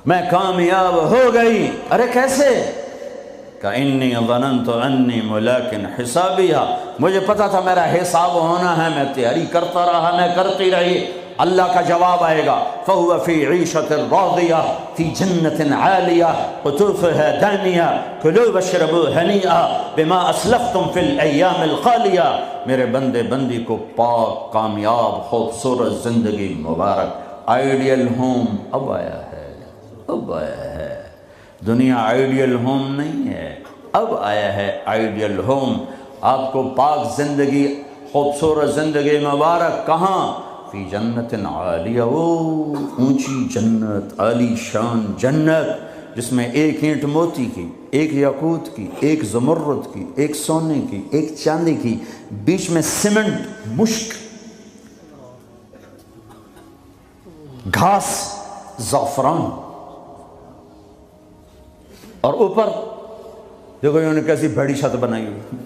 میں کامیاب ہو گئی۔ ارے کیسے؟ انی ظننت انی ملاق حسابیہ، مجھے پتا تھا میرا حساب ہونا ہے، میں تیاری کرتا رہا، میں کرتی رہی۔ اللہ کا جواب آئے گا فَهُوَ فِي عِيشَةٍ رَاضِيَةٍ فِي جَنَّةٍ عَالِيَةٍ قُطُوفُهَا دَانِيَةٌ كُلُوا وَاشْرَبُوا هَنِيئًا بِمَا أَسْلَفْتُمْ فِي الْأَيَّامِ الْخَالِيَةِ، میرے بندے بندی کو پاک، کامیاب، خوبصورت زندگی مبارک۔ آئیڈیل ہوم اب آیا ہے، اب آیا ہے۔ دنیا آئیڈیل ہوم نہیں ہے، اب آیا ہے آئیڈیل ہوم۔ آپ کو پاک زندگی، خوبصورت زندگی مبارک، کہاں؟ فی جنت عالیہ، اونچی جنت، عالی شان جنت، جس میں ایک اینٹ موتی کی، ایک یاقوت کی، ایک زمرد کی، ایک سونے کی، ایک چاندی کی، بیچ میں سیمنٹ، مشک، گھاس، زعفران، اور اوپر دیکھو انہوں نے کیسی بڑی چھت بنائی ہوئی،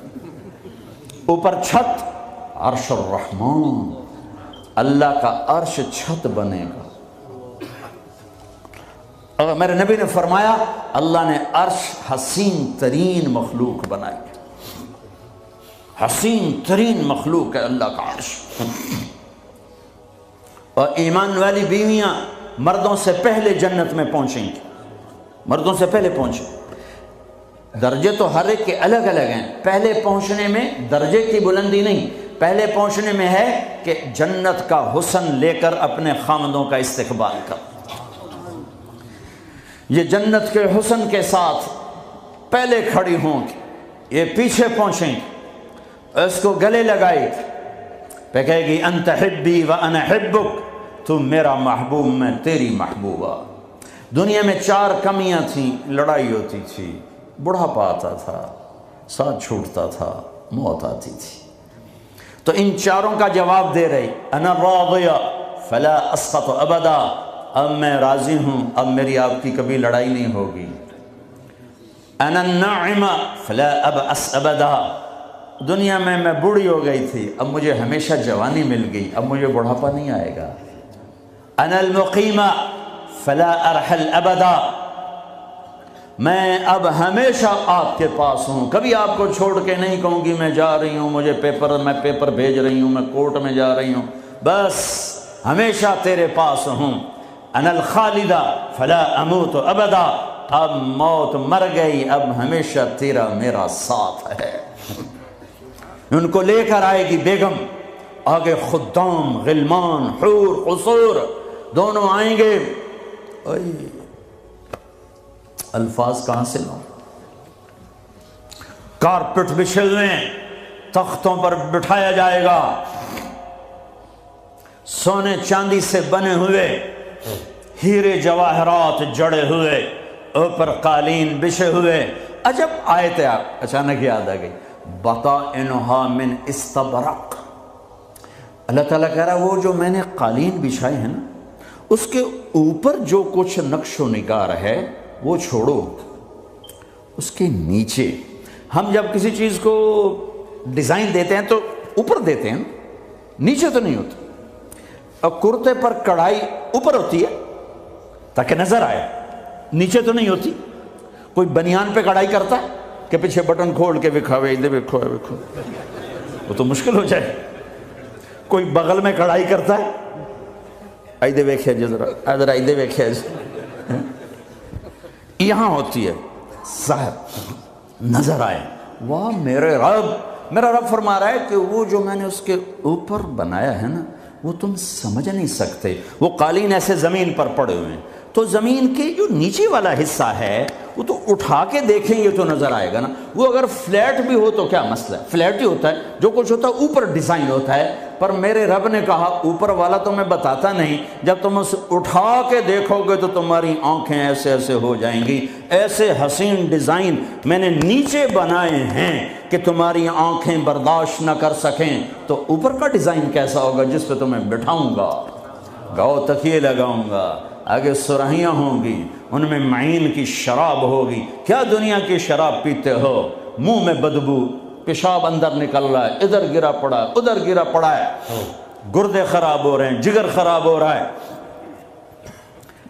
اوپر چھت عرش الرحمن، اللہ کا عرش چھت بنے گا۔ اور میرے نبی نے فرمایا اللہ نے عرش حسین ترین مخلوق بنائی، حسین ترین مخلوق ہے اللہ کا عرش۔ اور ایمان والی بیویاں مردوں سے پہلے جنت میں پہنچیں گی، مردوں سے پہلے پہنچیں۔ درجے تو ہر ایک کے الگ الگ ہیں، پہلے پہنچنے میں درجے کی بلندی نہیں، پہلے پہنچنے میں ہے کہ جنت کا حسن لے کر اپنے خامدوں کا استقبال کر۔ یہ جنت کے حسن کے ساتھ پہلے کھڑی ہوں گی، یہ پیچھے پہنچیں گی، اس کو گلے لگائی پہ کہے گی انت حبی و انا حبک، تو میرا محبوب میں تیری محبوبہ۔ دنیا میں 4 کمیاں تھیں، لڑائی ہوتی تھی، بڑھاپا آتا تھا، ساتھ چھوٹتا تھا، موت آتی تھی، تو ان 4 کا جواب دے رہی انا راضیہ فلا اسقط ابدا، اب میں راضی ہوں، اب میری آپ کی کبھی لڑائی نہیں ہوگی۔ انا الناعمہ فلا ابأس ابدا، دنیا میں بوڑھی ہو گئی تھی، اب مجھے ہمیشہ جوانی مل گئی، اب مجھے بڑھاپا نہیں آئے گا۔ انا المقیمہ فلا ارحل ابدا، میں اب ہمیشہ آپ کے پاس ہوں، کبھی آپ کو چھوڑ کے نہیں کہوں گی میں جا رہی ہوں، مجھے میں پیپر بھیج رہی ہوں، میں کورٹ میں جا رہی ہوں، بس ہمیشہ تیرے پاس ہوں۔ انا الخالدہ فلا اموت ابدا، اب موت مر گئی، اب ہمیشہ تیرا میرا ساتھ ہے۔ ان کو لے کر آئے گی بیگم، آگے خدام، غلمان، حور، قصور دونوں آئیں گے۔ الفاظ کہاں سے لوں؟ کارپٹ بچھے ہوئے ہیں، تختوں پر بٹھایا جائے گا، سونے چاندی سے بنے ہوئے، ہیرے جواہرات جڑے ہوئے، اوپر قالین بچھے ہوئے۔ عجب آیت اچانک یاد آ گئی، بطائنہا من استبرق، اللہ تعالیٰ کہہ رہا وہ جو میں نے قالین بچھائے ہیں نا، اس کے اوپر جو کچھ نقش و نگار ہے وہ چھوڑو، اس کے نیچے ہم جب کسی چیز کو ڈیزائن دیتے ہیں تو اوپر دیتے ہیں، نیچے تو نہیں ہوتا۔ اور کرتے پر کڑھائی اوپر ہوتی ہے تاکہ نظر آئے، نیچے تو نہیں ہوتی۔ کوئی بنیان پہ کڑھائی کرتا ہے کہ پیچھے بٹن کھول کے دکھاوے، ادھر دیکھو، وہ تو مشکل ہو جائے۔ کوئی بغل میں کڑھائی کرتا ہے، ادھر ویکھیا جی، ذرا ادھر ادھر ویکھیا جی، یہاں ہوتی ہے صاحب نظر آئے، واہ میرے رب، میرا رب فرما رہا ہے کہ وہ جو میں نے اس کے اوپر بنایا ہے نا وہ تم سمجھ نہیں سکتے، وہ قالین ایسے زمین پر پڑے ہوئے ہیں، تو زمین کے جو نیچے والا حصہ ہے وہ تو اٹھا کے دیکھیں گے تو نظر آئے گا نا، وہ اگر فلیٹ بھی ہو تو کیا مسئلہ ہے، فلیٹ ہی ہوتا ہے، جو کچھ ہوتا ہے اوپر ڈیزائن ہوتا ہے، پر میرے رب نے کہا اوپر والا تو میں بتاتا نہیں، جب تم اسے اٹھا کے دیکھو گے تو تمہاری آنکھیں ایسے ایسے ہو جائیں گی، ایسے حسین ڈیزائن میں نے نیچے بنائے ہیں کہ تمہاری آنکھیں برداشت نہ کر سکیں، تو اوپر کا ڈیزائن کیسا ہوگا جس پہ تمہیں بٹھاؤں گا، گاؤ تکیے لگاؤں گا، آگے سرہیاں ہوں گی، ان میں معین کی شراب ہوگی، کیا دنیا کی شراب پیتے ہو، منہ میں بدبو، پیشاب اندر نکل رہا ہے، ادھر گرا پڑا ہے ادھر گرا پڑا ہے، گردے خراب ہو رہے ہیں، جگر خراب ہو رہا ہے،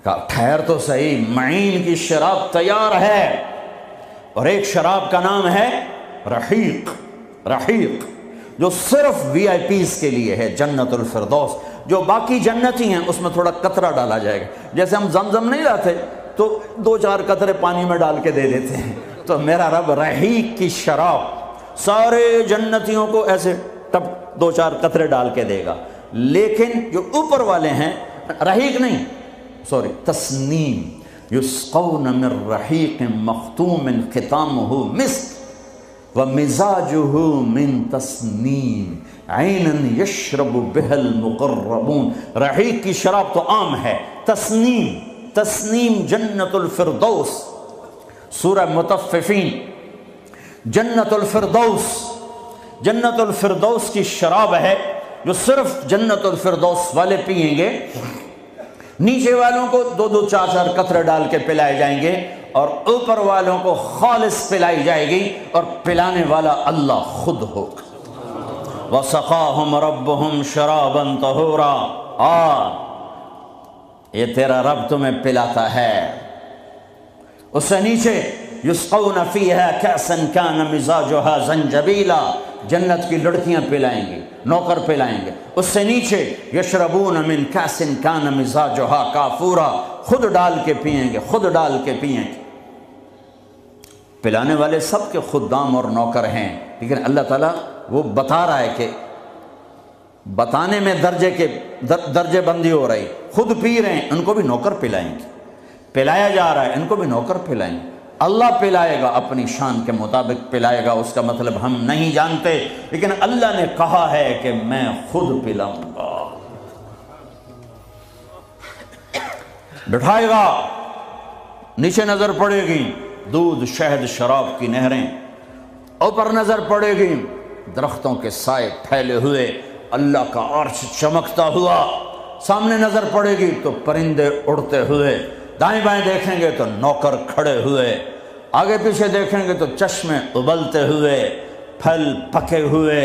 کہا ٹھہر تو صحیح، معین کی شراب تیار ہے، اور ایک شراب کا نام ہے رحیق، رحیق جو صرف وی آئی پیز کے لیے ہے، جنت الفردوس، جو باقی جنتی ہیں اس میں تھوڑا قطرہ ڈالا جائے گا، جیسے ہم زمزم نہیں لاتے تو 2-4 قطرے پانی میں ڈال کے دے دیتے ہیں، تو میرا رب رحیق کی شراب سارے جنتیوں کو ایسے ٹپ 2-4 قطرے ڈال کے دے گا، لیکن جو اوپر والے ہیں رحیق نہیں، سوری تسنیم، یسقون من رحیق مختوم ختامہ مسک ومزاجہ من تسنیم عیناً یشرب بها المقربون، رحیق کی شراب تو عام ہے، تسنیم، تسنیم جنت الفردوس، سورہ مطففین، جنت الفردوس، جنت الفردوس کی شراب ہے جو صرف جنت الفردوس والے پئیں گے، نیچے والوں کو 2-2 4-4 قطرے ڈال کے پلائے جائیں گے، اور اوپر والوں کو خالص پلائی جائے گی، اور پلانے والا اللہ خود ہوگا، وَسَقَاهُمْ رَبُّهُمْ شَرَابًا طَهُورًا، یہ تیرا رب تمہیں پلاتا ہے، اس سے نیچے یسقون فیہا کأسا کان مزاجہا زنجبیلا، جنت کی لڑکیاں پلائیں گی، نوکر پلائیں گے، اس سے نیچے یشربون من کأس کان مزاجہا کافورا، خود ڈال کے پئیں گے، خود ڈال کے پئیں گے، پلانے والے سب کے خدام اور نوکر ہیں، لیکن اللہ تعالیٰ وہ بتا رہا ہے کہ بتانے میں درجے بندی ہو رہی، خود پی رہے ہیں ان کو بھی نوکر پلائیں گے، پلایا جا رہا ہے ان کو بھی نوکر پلائیں گے، اللہ پلائے گا، اپنی شان کے مطابق پلائے گا، اس کا مطلب ہم نہیں جانتے، لیکن اللہ نے کہا ہے کہ میں خود پلاؤں گا، بٹھائے گا، نیچے نظر پڑے گی دودھ شہد شراب کی نہریں، اوپر نظر پڑے گی درختوں کے سائے پھیلے ہوئے، اللہ کا عرش چمکتا ہوا، سامنے نظر پڑے گی تو پرندے اڑتے ہوئے، دائیں بائیں دیکھیں گے تو نوکر کھڑے ہوئے، آگے پیچھے دیکھیں گے تو چشمے ابلتے ہوئے، پھل پکے ہوئے،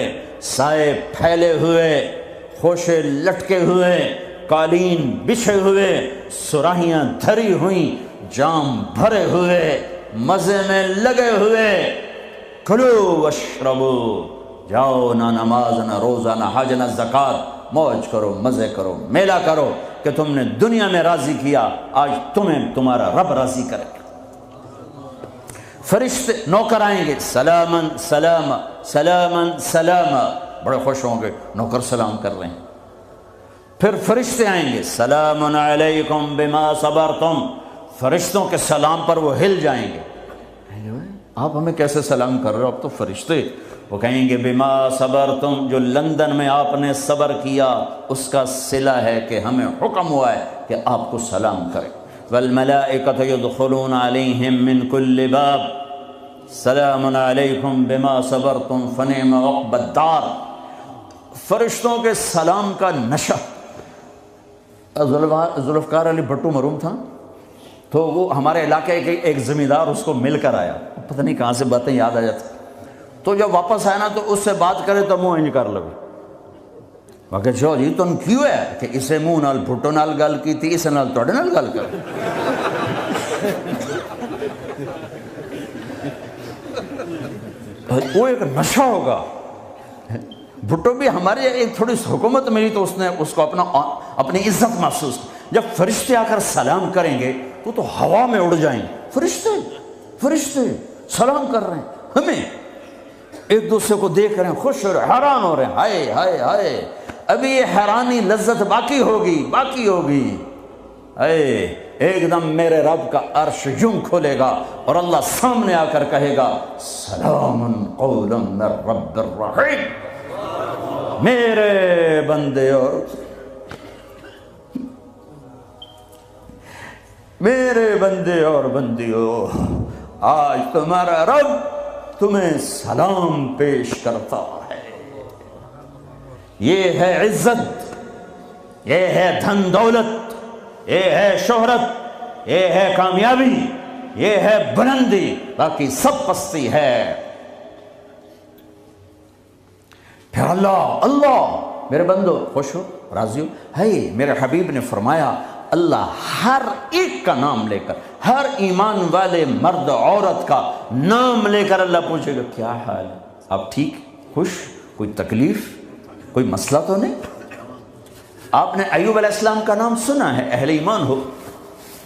سائے پھیلے ہوئے، خوشے لٹکے ہوئے، قالین بچھے ہوئے، سراہیاں دھری ہوئیں، جام بھرے ہوئے، مزے میں لگے ہوئے، کھلو واشربو، جاؤ، نہ نماز نہ روزہ نہ حج نہ زکوٰۃ، موج کرو، مزے کرو، میلہ کرو، کہ تم نے دنیا میں راضی کیا، آج تمہیں تمہارا رب راضی کرے گا۔ فرشتے نوکر آئیں گے، سلامن سلاما سلامن سلاما، بڑے خوش ہوں گے، نوکر سلام کر رہے ہیں، پھر فرشتے آئیں گے، سلام علیکم بما صبرتم، فرشتوں کے سلام پر وہ ہل جائیں گے، آپ ہمیں کیسے سلام کر رہے ہو، آپ تو فرشتے، وہ کہیں گے بما صبرتم، جو لندن میں آپ نے صبر کیا اس کا صلہ ہے کہ ہمیں حکم ہوا ہے کہ آپ کو سلام کریں، والملائکۃ یدخلون علیہم من کل باب سلام علیکم بما صبرتم فنعم عقبی الدار، فرشتوں کے سلام کا نشہ، ذوالفقار علی بھٹو مرحوم تھا، تو وہ ہمارے علاقے کے ایک زمیندار اس کو مل کر آیا، پتہ نہیں کہاں سے باتیں یاد آ جاتی، تو جب واپس آیا نا تو اس سے بات کرے تو منہ انج کر لگے، وہ کہ جو جی تم کیوں ہے کہ اسے منہ نال بھٹو نال گل کی تھی، اسے نال توڑے نال گل کر، وہ ایک نشہ ہوگا، بھٹو بھی ہمارے ایک تھوڑی حکومت ملی تو اس نے اس کو اپنی عزت محسوس کی، جب فرشتے آ کر سلام کریں گے تو ہوا میں اڑ جائیں گے، فرشتے سلام کر رہے ہیں، ہمیں ایک دوسرے کو دیکھ رہے ہیں، خوش ہو رہے ہیں، حیران ہو رہے ہیں، ہائے ہائے ہائے ابھی یہ حیرانی لذت باقی ہوگی ایک دم میرے رب کا عرش یوں کھولے گا اور اللہ سامنے آ کر کہے گا سلام قولا من رب الرحیم، میرے بندے اور بندیوں، آج تمہارا رب تمہیں سلام پیش کرتا ہے۔ یہ ہے عزت، یہ ہے دھن دولت، یہ ہے شہرت، یہ ہے کامیابی، یہ ہے بلندی، باقی سب پستی ہے۔ پھر اللہ میرے بندو خوش ہو، راضی ہو؟ ہے میرے حبیب نے فرمایا اللہ ہر ایک کا نام لے کر، ہر ایمان والے مرد عورت کا نام لے کر اللہ پوچھے گا کیا حال ہے، آپ ٹھیک، خوش، کوئی تکلیف، کوئی مسئلہ تو نہیں؟ آپ نے ایوب علیہ السلام کا نام سنا ہے، اہل ایمان ہو،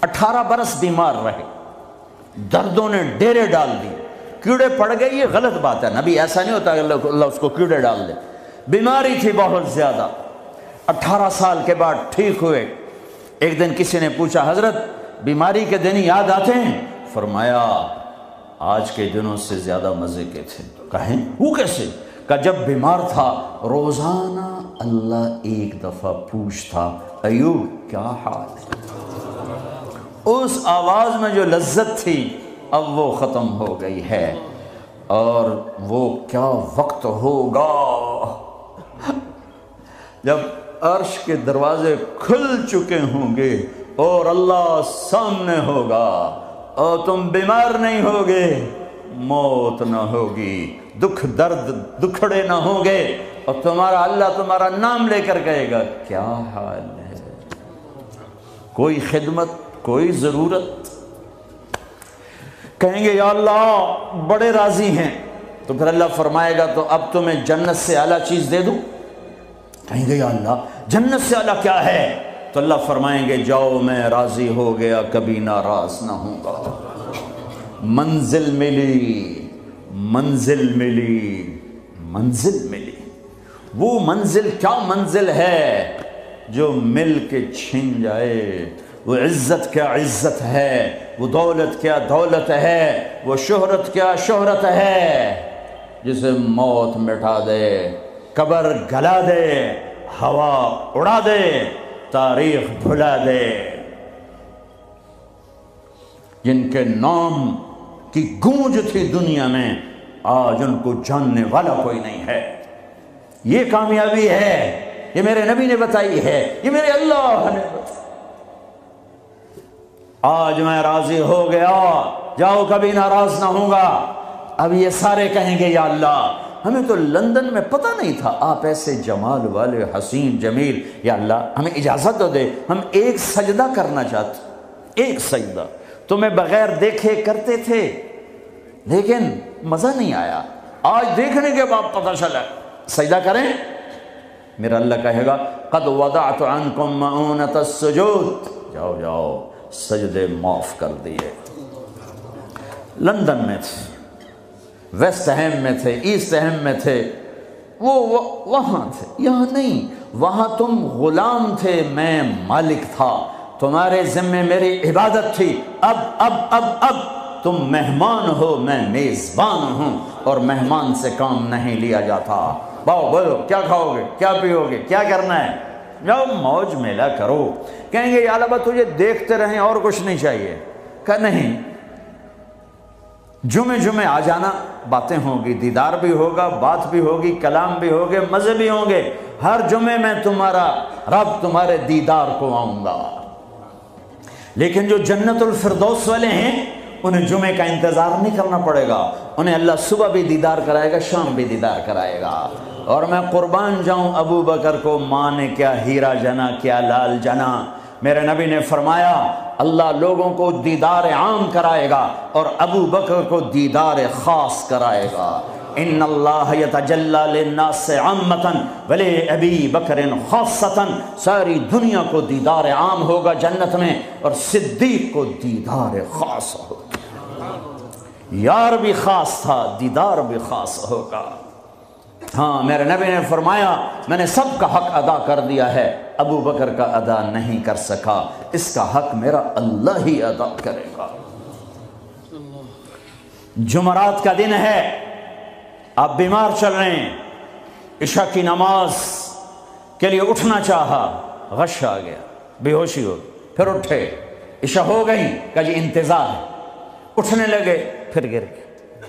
18 برس بیمار رہے، دردوں نے ڈیرے ڈال دی، کیڑے پڑ گئے، یہ غلط بات ہے، نبی ایسا نہیں ہوتا کہ اللہ اس کو کیڑے ڈال دے، بیماری تھی بہت زیادہ، 18 سال کے بعد ٹھیک ہوئے۔ ایک دن کسی نے پوچھا حضرت بیماری کے دن یاد آتے ہیں؟ فرمایا آج کے دنوں سے زیادہ مزے کے تھے۔ کہیں وہ کیسے؟ کہ جب بیمار تھا روزانہ اللہ ایک دفعہ پوچھتا ایوب کیا حال ہے، اس آواز میں جو لذت تھی اب وہ ختم ہو گئی ہے، اور وہ کیا وقت ہوگا جب عرش کے دروازے کھل چکے ہوں گے اور اللہ سامنے ہوگا اور تم بیمار نہیں ہوگے، موت نہ ہوگی، دکھ درد دکھڑے نہ ہوں گے، اور تمہارا اللہ تمہارا نام لے کر کہے گا کیا حال ہے، کوئی خدمت، کوئی ضرورت، کہیں گے یا اللہ بڑے راضی ہیں، تو پھر اللہ فرمائے گا تو اب تمہیں جنت سے اعلیٰ چیز دے دوں؟ کہیں گے یا اللہ جنت سے اعلیٰ کیا ہے؟ تو اللہ فرمائیں گے جاؤ میں راضی ہو گیا، کبھی ناراض نہ ہوں گا۔ منزل ملی، وہ منزل کیا منزل ہے جو مل کے چھن جائے، وہ عزت کیا عزت ہے، وہ دولت کیا دولت ہے، وہ شہرت کیا شہرت ہے، جسے موت مٹا دے، قبر گلا دے، ہوا اڑا دے، تاریخ بھلا دے، جن کے نام کی گونج تھی دنیا میں آج ان کو جاننے والا کوئی نہیں ہے۔ یہ کامیابی ہے، یہ میرے نبی نے بتائی ہے، یہ میرے اللہ نے بتائی۔ آج میں راضی ہو گیا، جاؤ کبھی ناراض نہ ہوں گا۔ اب یہ سارے کہیں گے یا اللہ ہمیں تو لندن میں پتہ نہیں تھا آپ ایسے جمال والے حسین جمیل، یا اللہ ہمیں اجازت تو دے، ہم ایک سجدہ کرنا چاہتے، ایک سجدہ تمہیں بغیر دیکھے کرتے تھے لیکن مزہ نہیں آیا، آج دیکھنے کے بعد پتہ چلا، سجدہ کریں؟ میرا اللہ کہے گا قد وضعت عنکم مؤونۃ السجود، جاؤ جاؤ سجدے معاف کر دیے۔ لندن میں تھے، ویسٹ ہیم میں تھے، ایسٹ ہیم میں تھے، وہ وہاں تھے، یہاں نہیں، وہاں تم غلام تھے، میں مالک تھا، تمہارے ذمے میری عبادت تھی، اب تم مہمان ہو، میں میزبان ہوں، اور مہمان سے کام نہیں لیا جاتا۔ باؤ بولو کیا کھاؤ گے، کیا پیو گے، کیا کرنا ہے، جاؤ موج میلہ کرو۔ کہیں گے یا اللہ تجھے دیکھتے رہیں اور کچھ نہیں چاہیے، کہ نہیں، جمعے آ جانا، باتیں ہوں گی، دیدار بھی ہوگا، بات بھی ہوگی، کلام بھی ہوگے، مزے بھی ہوں گے، ہر جمعے میں تمہارا رب تمہارے دیدار کو آؤں گا۔ لیکن جو جنت الفردوس والے ہیں انہیں جمعے کا انتظار نہیں کرنا پڑے گا، انہیں اللہ صبح بھی دیدار کرائے گا، شام بھی دیدار کرائے گا۔ اور میں قربان جاؤں ابو بکر کو، ماں نے کیا ہیرا جنا، کیا لال جنا۔ میرے نبی نے فرمایا اللہ لوگوں کو دیدار عام کرائے گا اور ابو بکر کو دیدار خاص کرائے گا۔ ان اللہ یتجلی للناس عامۃ ولی ابی بکر خاصۃ، ساری دنیا کو دیدار عام ہوگا جنت میں، اور صدیق کو دیدار خاص ہوگا۔ یار بھی خاص تھا، دیدار بھی خاص ہوگا۔ ہاں میرے نبی نے فرمایا میں نے سب کا حق ادا کر دیا ہے، ابو بکر کا ادا نہیں کر سکا، اس کا حق میرا اللہ ہی ادا کرے گا۔ جمعرات کا دن ہے، آپ بیمار چل رہے ہیں، عشاء کی نماز کے لیے اٹھنا چاہا، غش آ گیا، بے ہوشی ہو، پھر اٹھے، عشاء ہو گئی، کہا جی انتظار ہے، اٹھنے لگے، پھر گر گئے،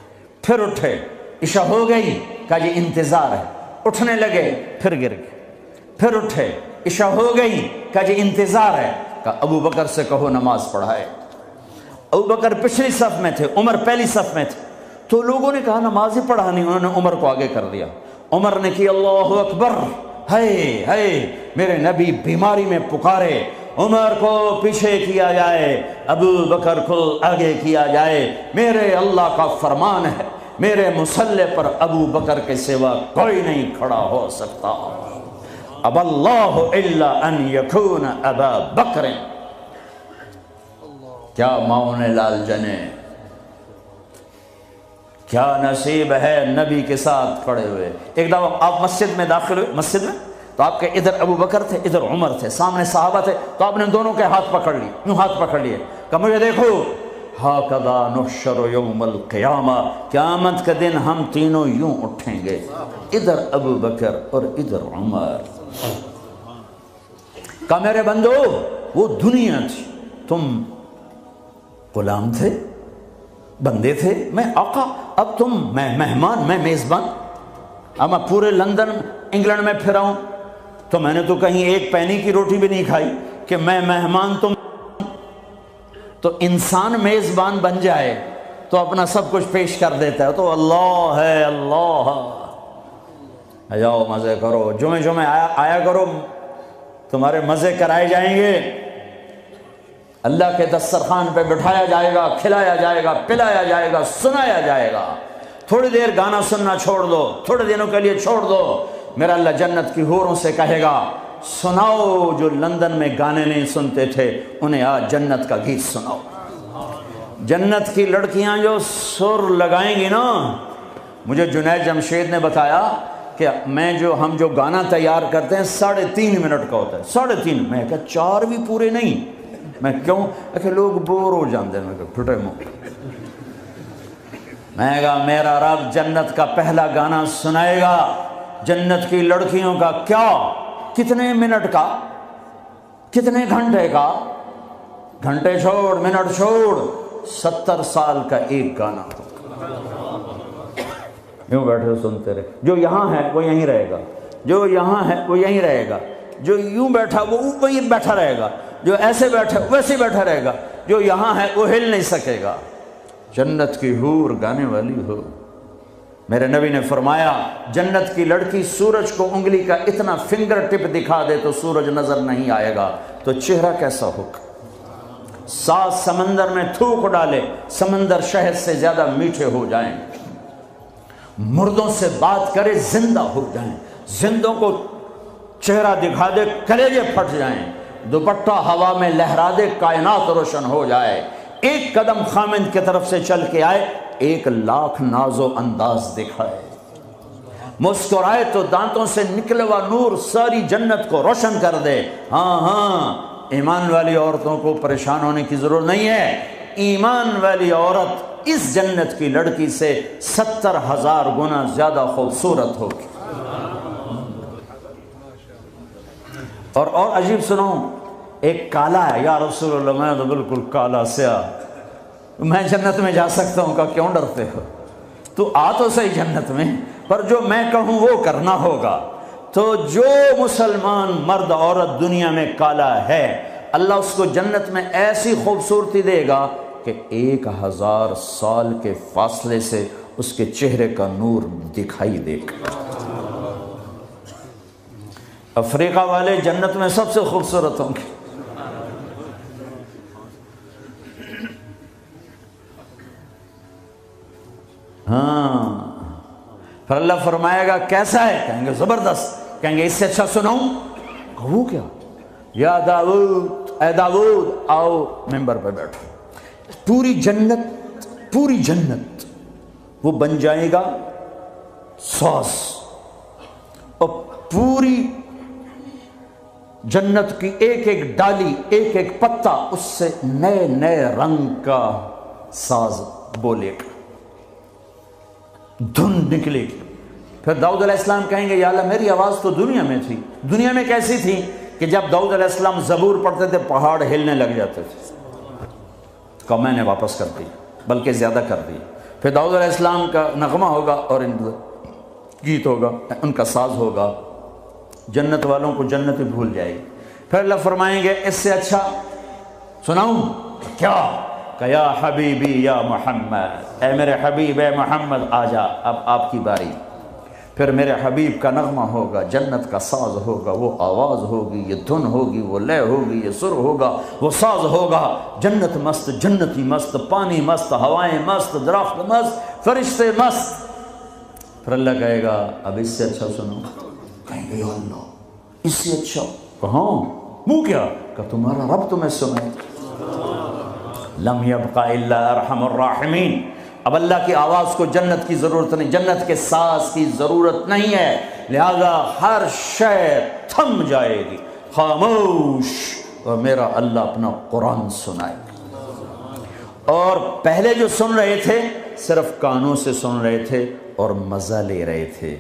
پھر اٹھے، عشاء ہو گئی، کہا جی انتظار ہے، اٹھنے لگے، پھر گر گئے، پھر اٹھے، عشاء ہو گئی، کہا جی انتظار ہے، کہا ابو بکر سے کہو نماز پڑھائے۔ ابو بکر پچھلی صف میں تھے، عمر پہلی صف میں تھے، تو لوگوں نے کہا نماز ہی پڑھانی، انہوں نے عمر کو آگے کر دیا، عمر نے کی اللہ اکبر، ہے میرے نبی بیماری میں پکارے، عمر کو پیچھے کیا جائے، ابو بکر کو آگے کیا جائے، میرے اللہ کا فرمان ہے، میرے مصلی پر ابو بکر کے سوا کوئی نہیں کھڑا ہو سکتا، اب اللہ الا ان یکون ابا بکر۔ کیا معاون لال جنے، کیا نصیب ہے نبی کے ساتھ کھڑے ہوئے۔ ایک دفعہ آپ مسجد میں داخل ہوئے، مسجد میں تو آپ کے ادھر ابو بکر تھے، ادھر عمر تھے، سامنے صحابہ تھے، تو آپ نے دونوں کے ہاتھ پکڑ لیے، یوں ہاتھ پکڑ لیے، کہ مجھے دیکھو، ہاکذا نحشر یوم القیامہ، قیامت کے دن ہم تینوں یوں اٹھیں گے، ادھر ابو بکر اور ادھر عمر۔ کہا میرے بندو وہ دنیا تھی، تم غلام تھے، بندے تھے، میں آقا، اب تم میں مہمان، میں میزبان، اب میں پورے لندن انگلینڈ میں پھرا ہوں، تو میں نے تو کہیں ایک پینی کی روٹی بھی نہیں کھائی کہ میں مہمان تم، تو انسان میزبان بن جائے تو اپنا سب کچھ پیش کر دیتا ہے، تو اللہ ہے، اللہ جاؤ مزے کرو، جمعے آیا کرو، تمہارے مزے کرائے جائیں گے، اللہ کے دسترخوان پہ بٹھایا جائے گا، کھلایا جائے گا، پلایا جائے گا، سنایا جائے گا، تھوڑی دیر گانا سننا چھوڑ دو، تھوڑے دنوں کے لیے چھوڑ دو، میرا اللہ جنت کی حوروں سے کہے گا سناؤ جو لندن میں گانے نہیں سنتے تھے انہیں آج جنت کا گیت سناؤ۔ جنت کی لڑکیاں جو سر لگائیں گی نا، مجھے جنید جمشید نے بتایا کہ ہم جو گانا تیار کرتے ہیں 3.5 منٹ کا ہوتا ہے، 3.5، میں کہا 4 بھی پورے نہیں، میں کیوں کہ لوگ بور ہو جاتے ہیں، میں کہا ٹھٹے منہ، میں کہا میرا رب جنت کا پہلا گانا سنائے گا، جنت کی لڑکیوں کا، کیا کتنے منٹ کا، کتنے گھنٹے کا، گھنٹے چھوڑ، منٹ چھوڑ، 70 سال کا ایک گانا، یوں بیٹھے سنتے رہے، جو یہاں ہے وہ یہیں رہے گا، جو یہاں ہے وہ یہیں رہے گا، جو یوں بیٹھا وہ وہیں بیٹھا رہے گا، جو ایسے بیٹھا ویسے بیٹھا رہے گا، جو یہاں ہے وہ ہل نہیں سکے گا۔ جنت کی حور گانے والی ہو۔ میرے نبی نے فرمایا جنت کی لڑکی سورج کو انگلی کا اتنا فنگر ٹپ دکھا دے تو سورج نظر نہیں آئے گا، تو چہرہ کیسا ہوگا؟ 7 سمندر میں تھوک ڈالے، سمندر شہد سے زیادہ میٹھے ہو جائیں، مردوں سے بات کرے زندہ ہو جائیں، زندوں کو چہرہ دکھا دے کلیجے پھٹ جائیں، دوپٹہ ہوا میں لہرا دے کائنات روشن ہو جائے، ایک قدم خامند کی طرف سے چل کے آئے 1,00,000 ناز و انداز دکھائے، مسکرائے تو دانتوں سے نکلے ہوا نور ساری جنت کو روشن کر دے۔ ہاں ایمان والی عورتوں کو پریشان ہونے کی ضرورت نہیں ہے، ایمان والی عورت اس جنت کی لڑکی سے 70,000 گنا زیادہ خوبصورت ہوگی۔ اور عجیب سنو، ایک کالا ہے، یا رسول اللہ میں تو بالکل کالا سیاہ، میں جنت میں جا سکتا ہوں؟ کا کیوں ڈرتے ہو؟ تو آ تو صحیح جنت میں، پر جو میں کہوں وہ کرنا ہوگا۔ تو جو مسلمان مرد عورت دنیا میں کالا ہے، اللہ اس کو جنت میں ایسی خوبصورتی دے گا کہ 1000 سال کے فاصلے سے اس کے چہرے کا نور دکھائی دے گا۔ افریقہ والے جنت میں سب سے خوبصورت ہوں گے۔ ہاں، پھر اللہ فرمائے گا کیسا ہے؟ کہیں گے زبردست، کہیں گے اس سے اچھا سناؤں؟ کہو کیا؟ یا داؤد، اے داؤد آؤ ممبر پہ بیٹھو، پوری جنت پوری جنت وہ بن جائے گا ساز، اور پوری جنت کی ایک ایک ڈالی، ایک ایک پتا اس سے نئے نئے رنگ کا ساز بولے گا، دھن نکلے گی۔ پھر داؤد علیہ السلام کہیں گے یا اللہ میری آواز تو دنیا میں تھی، دنیا میں کیسی تھی کہ جب داؤد علیہ السلام زبور پڑھتے تھے پہاڑ ہلنے لگ جاتے تھے، کہ میں نے واپس کر دی، بلکہ زیادہ کر دی۔ پھر داؤد علیہ السلام کا نغمہ ہوگا اور ان گیت ہوگا، ان کا ساز ہوگا، جنت والوں کو جنت بھول جائے گی۔ پھر اللہ فرمائیں گے اس سے اچھا سناؤں کیا، کہ یا حبیبی یا محمد، اے میرے حبیب اے محمد آ جا، اب آپ کی باری۔ پھر میرے حبیب کا نغمہ ہوگا، جنت کا ساز ہوگا، وہ آواز ہوگی، یہ دھن ہوگی، وہ لے ہوگی، یہ سر ہوگا، وہ ساز ہوگا، جنت مست، جنتی مست، پانی مست، ہوائیں مست، درخت مست، فرشتے مست۔ پھر اللہ کہے گا اب اس سے اچھا سنو، کہیں گے یا اللہ اس سے اچھا، کہاں منہ کیا، کہ تمہارا رب تمہیں سنائے۔ لم یبقى الا ارحم الراحمین، اب اللہ کی آواز کو جنت کی ضرورت نہیں، جنت کے ساز کی ضرورت نہیں ہے، لہذا ہر شے تھم جائے گی، خاموش، اور میرا اللہ اپنا قرآن سنائے گا۔ اور پہلے جو سن رہے تھے صرف کانوں سے سن رہے تھے اور مزہ لے رہے تھے۔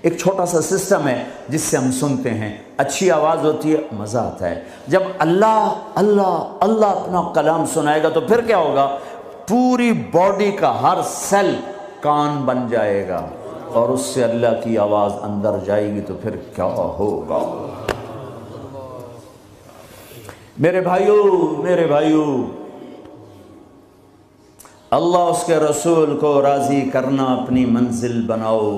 ایک چھوٹا سا سسٹم ہے جس سے ہم سنتے ہیں، اچھی آواز ہوتی ہے، مزہ آتا ہے۔ جب اللہ اللہ اللہ اپنا کلام سنائے گا تو پھر کیا ہوگا، پوری باڈی کا ہر سیل کان بن جائے گا، اور اس سے اللہ کی آواز اندر جائے گی تو پھر کیا ہوگا۔ میرے بھائیوں، اللہ اس کے رسول کو راضی کرنا اپنی منزل بناؤ،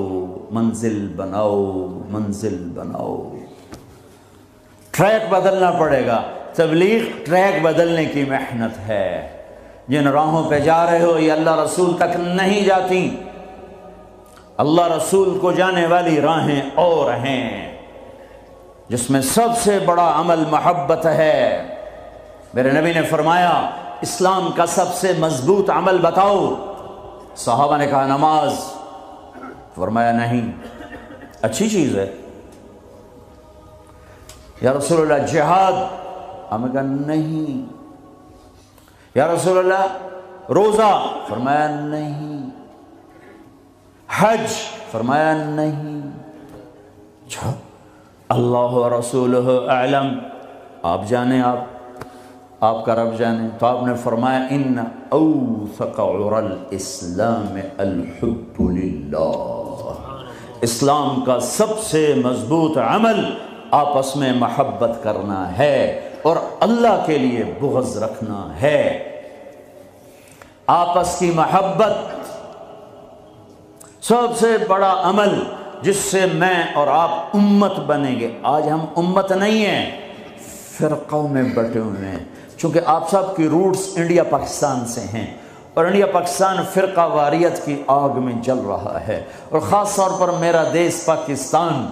منزل بناؤ، منزل بناؤ۔ ٹریک بدلنا پڑے گا، تبلیغ ٹریک بدلنے کی محنت ہے۔ جن راہوں پہ جا رہے ہو یہ اللہ رسول تک نہیں جاتی، اللہ رسول کو جانے والی راہیں اور ہیں، جس میں سب سے بڑا عمل محبت ہے۔ میرے نبی نے فرمایا اسلام کا سب سے مضبوط عمل بتاؤ، صحابہ نے کہا نماز، فرمایا نہیں، اچھی چیز ہے یا رسول اللہ، جہاد، ہم نے کہا نہیں، یا رسول اللہ روزہ، فرمایا نہیں، حج، فرمایا نہیں، اچھا اللہ و رسولہ اعلم، آپ جانے، آپ کا رب جانے۔ تو آپ نے فرمایا ان اوثق عرى الاسلام الحب للہ، اسلام کا سب سے مضبوط عمل آپس میں محبت کرنا ہے اور اللہ کے لیے بغض رکھنا ہے۔ آپس کی محبت سب سے بڑا عمل جس سے میں اور آپ امت بنیں گے۔ آج ہم امت نہیں ہیں، فرقوں میں بٹے ہوئے ہیں، چونکہ آپ سب کی روٹس انڈیا پاکستان سے ہیں، اور انڈیا پاکستان فرقہ واریت کی آگ میں جل رہا ہے، اور خاص طور پر میرا دیس پاکستان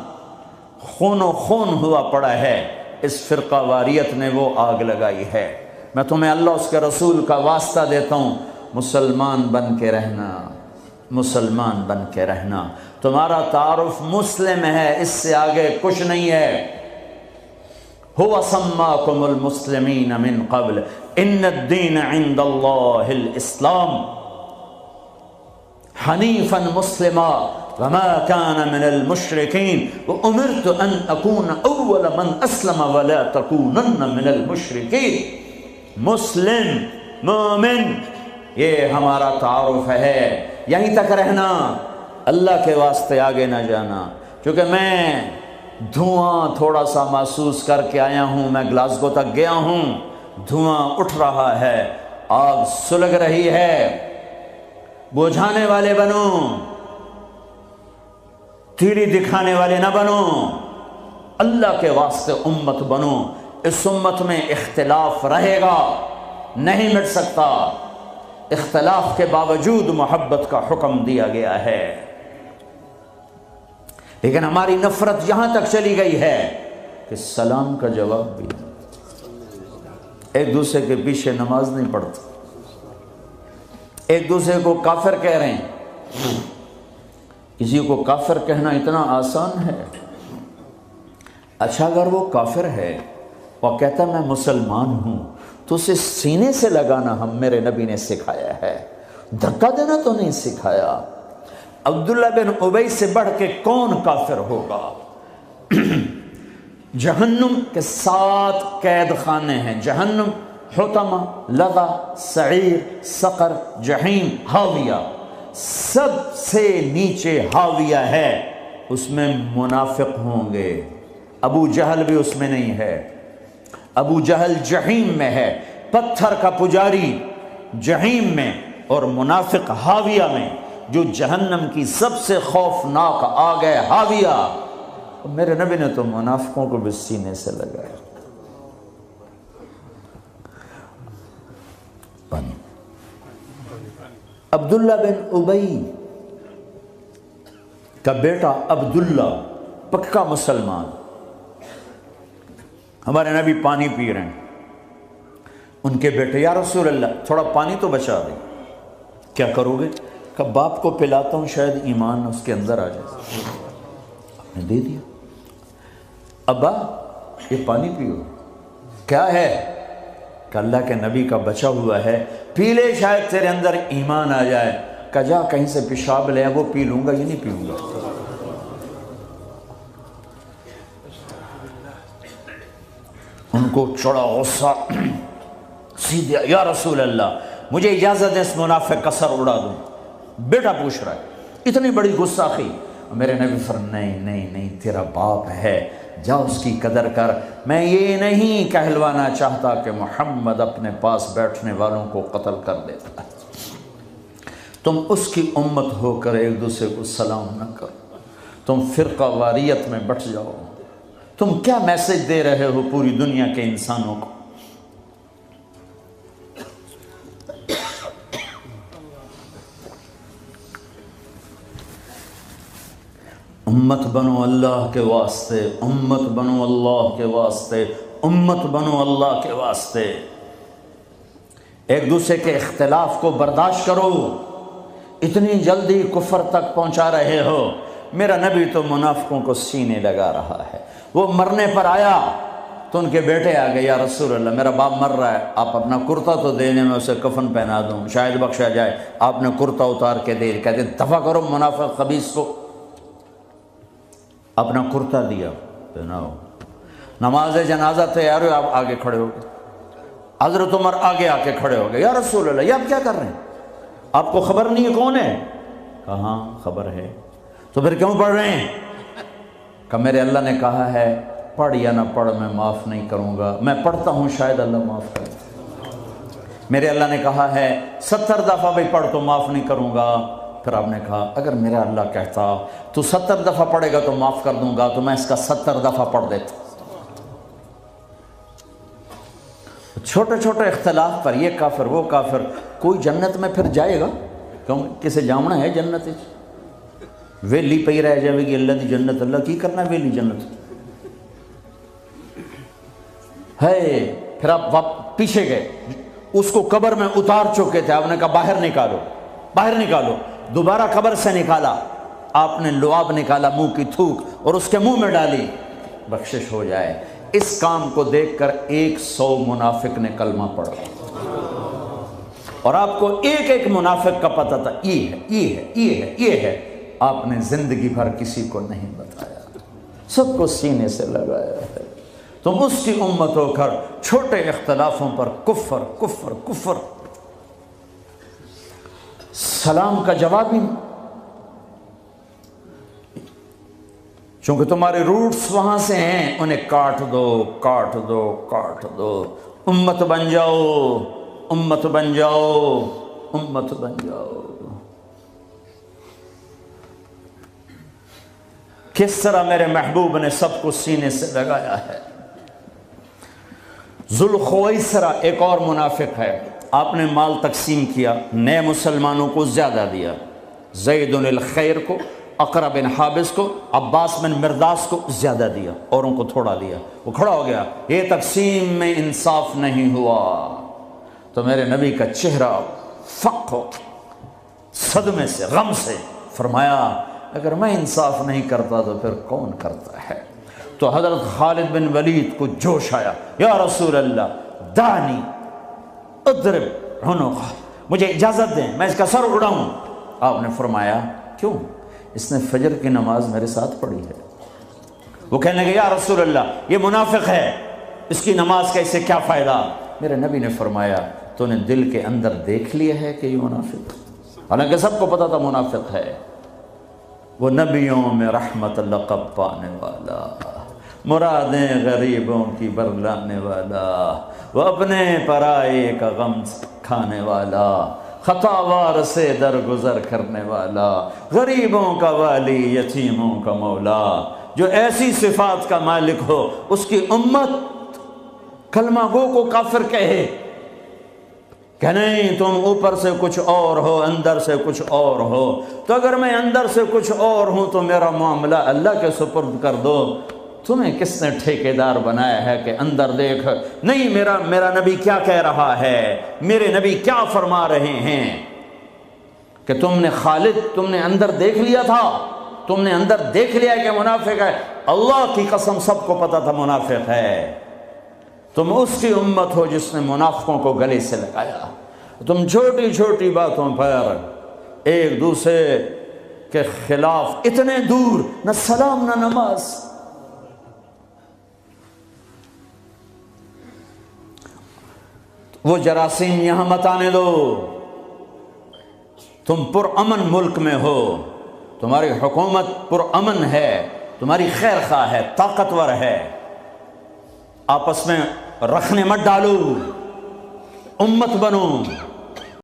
خون و خون ہوا پڑا ہے، اس فرقہ واریت نے وہ آگ لگائی ہے۔ میں تمہیں اللہ اس کے رسول کا واسطہ دیتا ہوں، مسلمان بن کے رہنا، مسلمان بن کے رہنا۔ تمہارا تعارف مسلم ہے، اس سے آگے کچھ نہیں ہے۔ هو سماکم المسلمین من قبل ان الدین عند اللہ الاسلام حنیفا مسلما وما كان من المشرکین وامرت ان اکون اول من اسلم ولا تکونن من المشرکین۔ مسلم، مومن، یہ ہمارا تعارف ہے، یہیں تک رہنا، اللہ کے واسطے آگے نہ جانا۔ کیونکہ میں دھواں تھوڑا سا محسوس کر کے آیا ہوں، میں گلاسگو تک گیا ہوں، دھواں اٹھ رہا ہے، آگ سلگ رہی ہے، بجھانے والے بنو، تیری دکھانے والے نہ بنو، اللہ کے واسطے امت بنو۔ اس امت میں اختلاف رہے گا، نہیں مٹ سکتا، اختلاف کے باوجود محبت کا حکم دیا گیا ہے، لیکن ہماری نفرت یہاں تک چلی گئی ہے کہ سلام کا جواب بھی ایک دوسرے کے پیچھے نماز نہیں پڑھتے، ایک دوسرے کو کافر کہہ رہے ہیں. کسی کو کافر کہنا اتنا آسان ہے. اچھا اگر وہ کافر ہے اور کہتا میں مسلمان ہوں تو اسے سینے سے لگانا ہم میرے نبی نے سکھایا ہے، دھکا دینا تو نہیں سکھایا. عبداللہ بن ابی سے بڑھ کے کون کافر ہوگا؟ جہنم کے 7 قید خانے ہیں. جہنم، حطمہ، لظہ، سعیر، سقر، جہیم، ہاویہ. سب سے نیچے ہاویہ ہے، اس میں منافق ہوں گے. ابو جہل بھی اس میں نہیں ہے. ابو جہل جہیم میں ہے، پتھر کا پجاری جہیم میں، اور منافق ہاویہ میں. جو جہنم کی سب سے خوفناک آگ ہے ہاویہ. میرے نبی نے تو منافقوں کو بھی سینے سے لگایا. عبداللہ بن ابی کا بیٹا عبداللہ پکا مسلمان. ہمارے نبی پانی پی رہے ہیں. ان کے بیٹے یا رسول اللہ تھوڑا پانی تو بچا دیں. کیا کرو گے؟ کہ باپ کو پلاتا ہوں شاید ایمان اس کے اندر آ جائے. آپ نے دے دیا. ابا یہ پانی پیو. کیا ہے؟ کہ اللہ کے نبی کا بچا ہوا ہے، پی لے شاید تیرے اندر ایمان آ جائے. کہ جا کہیں سے پیشاب لے وہ پی لوں گا، یہ نہیں پیوں گا. ان کو چڑھا غصہ. سیدھے یا رسول اللہ مجھے اجازت دیں اس منافق کا سر اڑا دوں. بیٹا پوچھ رہا ہے، اتنی بڑی گستاخی. میرے نبی فرمایا نہیں تیرا باپ ہے، جا اس کی قدر کر. میں یہ نہیں کہلوانا چاہتا کہ محمد اپنے پاس بیٹھنے والوں کو قتل کر دیتا ہے. تم اس کی امت ہو کر ایک دوسرے کو سلام نہ کرو. تم فرقہ واریت میں بٹ جاؤ. تم کیا میسج دے رہے ہو پوری دنیا کے انسانوں کو؟ امت بنو اللہ کے واسطے، امت بنو اللہ کے واسطے، امت بنو اللہ کے واسطے. ایک دوسرے کے اختلاف کو برداشت کرو. اتنی جلدی کفر تک پہنچا رہے ہو. میرا نبی تو منافقوں کو سینے لگا رہا ہے. وہ مرنے پر آیا تو ان کے بیٹے آ گئے، یا رسول اللہ میرا باپ مر رہا ہے، آپ اپنا کرتا تو دینے میں اسے کفن پہنا دوں، شاید بخشا جائے. آپ نے کرتا اتار کے دے. کہتے ہیں دفع کرو منافق خبیث کو. اپنا کرتا دیا، پہناؤ. نماز جنازہ تیار ہو، آپ آگے کھڑے ہو گئے. حضرت عمر آگے آ کے کھڑے ہو گئے. یا رسول اللہ یہ آپ کیا کر رہے ہیں؟ آپ کو خبر نہیں ہے کون ہے؟ کہاں خبر ہے. تو پھر کیوں پڑھ رہے ہیں؟ کہ میرے اللہ نے کہا ہے پڑھ یا نہ پڑھ میں معاف نہیں کروں گا. میں پڑھتا ہوں شاید اللہ معاف کرے. میرے اللہ نے کہا ہے 70 دفعہ بھی پڑھ تو معاف نہیں کروں گا. پھر آپ نے کہا اگر میرا اللہ کہتا تو 70 دفعہ پڑھے گا تو معاف کر دوں گا، تو میں اس کا 70 دفعہ پڑھ دیتا. چھوٹے چھوٹے اختلاف پر یہ کافر وہ کافر. کوئی جنت میں پھر جائے گا؟ کیوں کسے جامنا ہے جنت؟ ویلی پہ ہی رہ جائے گی اللہ دی جنت. اللہ کی کرنا ہے ویلی جنت ہے. پھر آپ پیچھے گئے، اس کو قبر میں اتار چکے تھے. آپ نے کہا باہر نکالو، باہر نکالو. دوبارہ قبر سے نکالا. آپ نے لعاب نکالا، منہ کی تھوک اور اس کے منہ میں ڈالی، بخشش ہو جائے. اس کام کو دیکھ کر 100 منافق نے کلمہ پڑھا. اور آپ کو ایک ایک منافق کا پتہ تھا، یہ ہے یہ ہے یہ ہے یہ ہے. آپ نے زندگی بھر کسی کو نہیں بتایا، سب کو سینے سے لگایا ہے. تم اس کی امت ہو کر چھوٹے اختلافوں پر کفر کفر کفر. سلام کا جواب ہی، چونکہ تمہارے روٹس وہاں سے ہیں، انہیں کاٹ دو کاٹ دو کاٹ دو. امت بن جاؤ امت بن جاؤ امت بن جاؤ. کس طرح میرے محبوب نے سب کو سینے سے لگایا ہے. ذوالخویسرہ ایک اور منافق ہے. آپ نے مال تقسیم کیا، نئے مسلمانوں کو زیادہ دیا. زید الخیر کو، اقرا بن حابس کو، عباس بن مرداس کو زیادہ دیا، اوروں کو تھوڑا دیا. وہ کھڑا ہو گیا، یہ تقسیم میں انصاف نہیں ہوا. تو میرے نبی کا چہرہ فق ہو. صدمے سے، غم سے، فرمایا اگر میں انصاف نہیں کرتا تو پھر کون کرتا ہے؟ تو حضرت خالد بن ولید کو جوش آیا، یا رسول اللہ دانی اضرب عنقہ، مجھے اجازت دیں میں اس کا سر اڑاؤں۔ آپ نے فرمایا کیوں؟ اس نے فجر کی نماز میرے ساتھ پڑھی ہے۔ وہ کہنے لگے یا رسول اللہ یہ منافق ہے، اس کی نماز کا اسے کیا فائدہ؟ میرے نبی نے فرمایا تو نے دل کے اندر دیکھ لیا ہے کہ یہ منافق ہے؟ حالانکہ سب کو پتا تھا منافق ہے۔ وہ نبیوں میں رحمت لقب پانے والا، مرادیں غریبوں کی برلانے والا، وہ اپنے پرائے کا غم کھانے والا، خطاوار سے درگزر کرنے والا، غریبوں کا والی، یتیموں کا مولا، جو ایسی صفات کا مالک ہو اس کی امت کلمہ گو کو کافر کہے کہ نہیں تم اوپر سے کچھ اور ہو اندر سے کچھ اور ہو، تو اگر میں اندر سے کچھ اور ہوں تو میرا معاملہ اللہ کے سپرد کر دو۔ تمہیں کس نے ٹھیکیدار بنایا ہے کہ اندر دیکھ؟ نہیں، میرا نبی کیا کہہ رہا ہے، میرے نبی کیا فرما رہے ہیں کہ تم نے خالد تم نے اندر دیکھ لیا تھا، تم نے اندر دیکھ لیا کہ منافق ہے؟ اللہ کی قسم سب کو پتا تھا منافق ہے۔ تم اس کی امت ہو جس نے منافقوں کو گلے سے لگایا۔ تم چھوٹی چھوٹی باتوں پر ایک دوسرے کے خلاف اتنے دور، نہ سلام نہ نماز۔ وہ جراثیم یہاں مت آنے دو، تم پرامن ملک میں ہو، تمہاری حکومت پرامن ہے، تمہاری خیر خواہ ہے، طاقتور ہے، آپس میں رکھنے مت ڈالو، امت بنو۔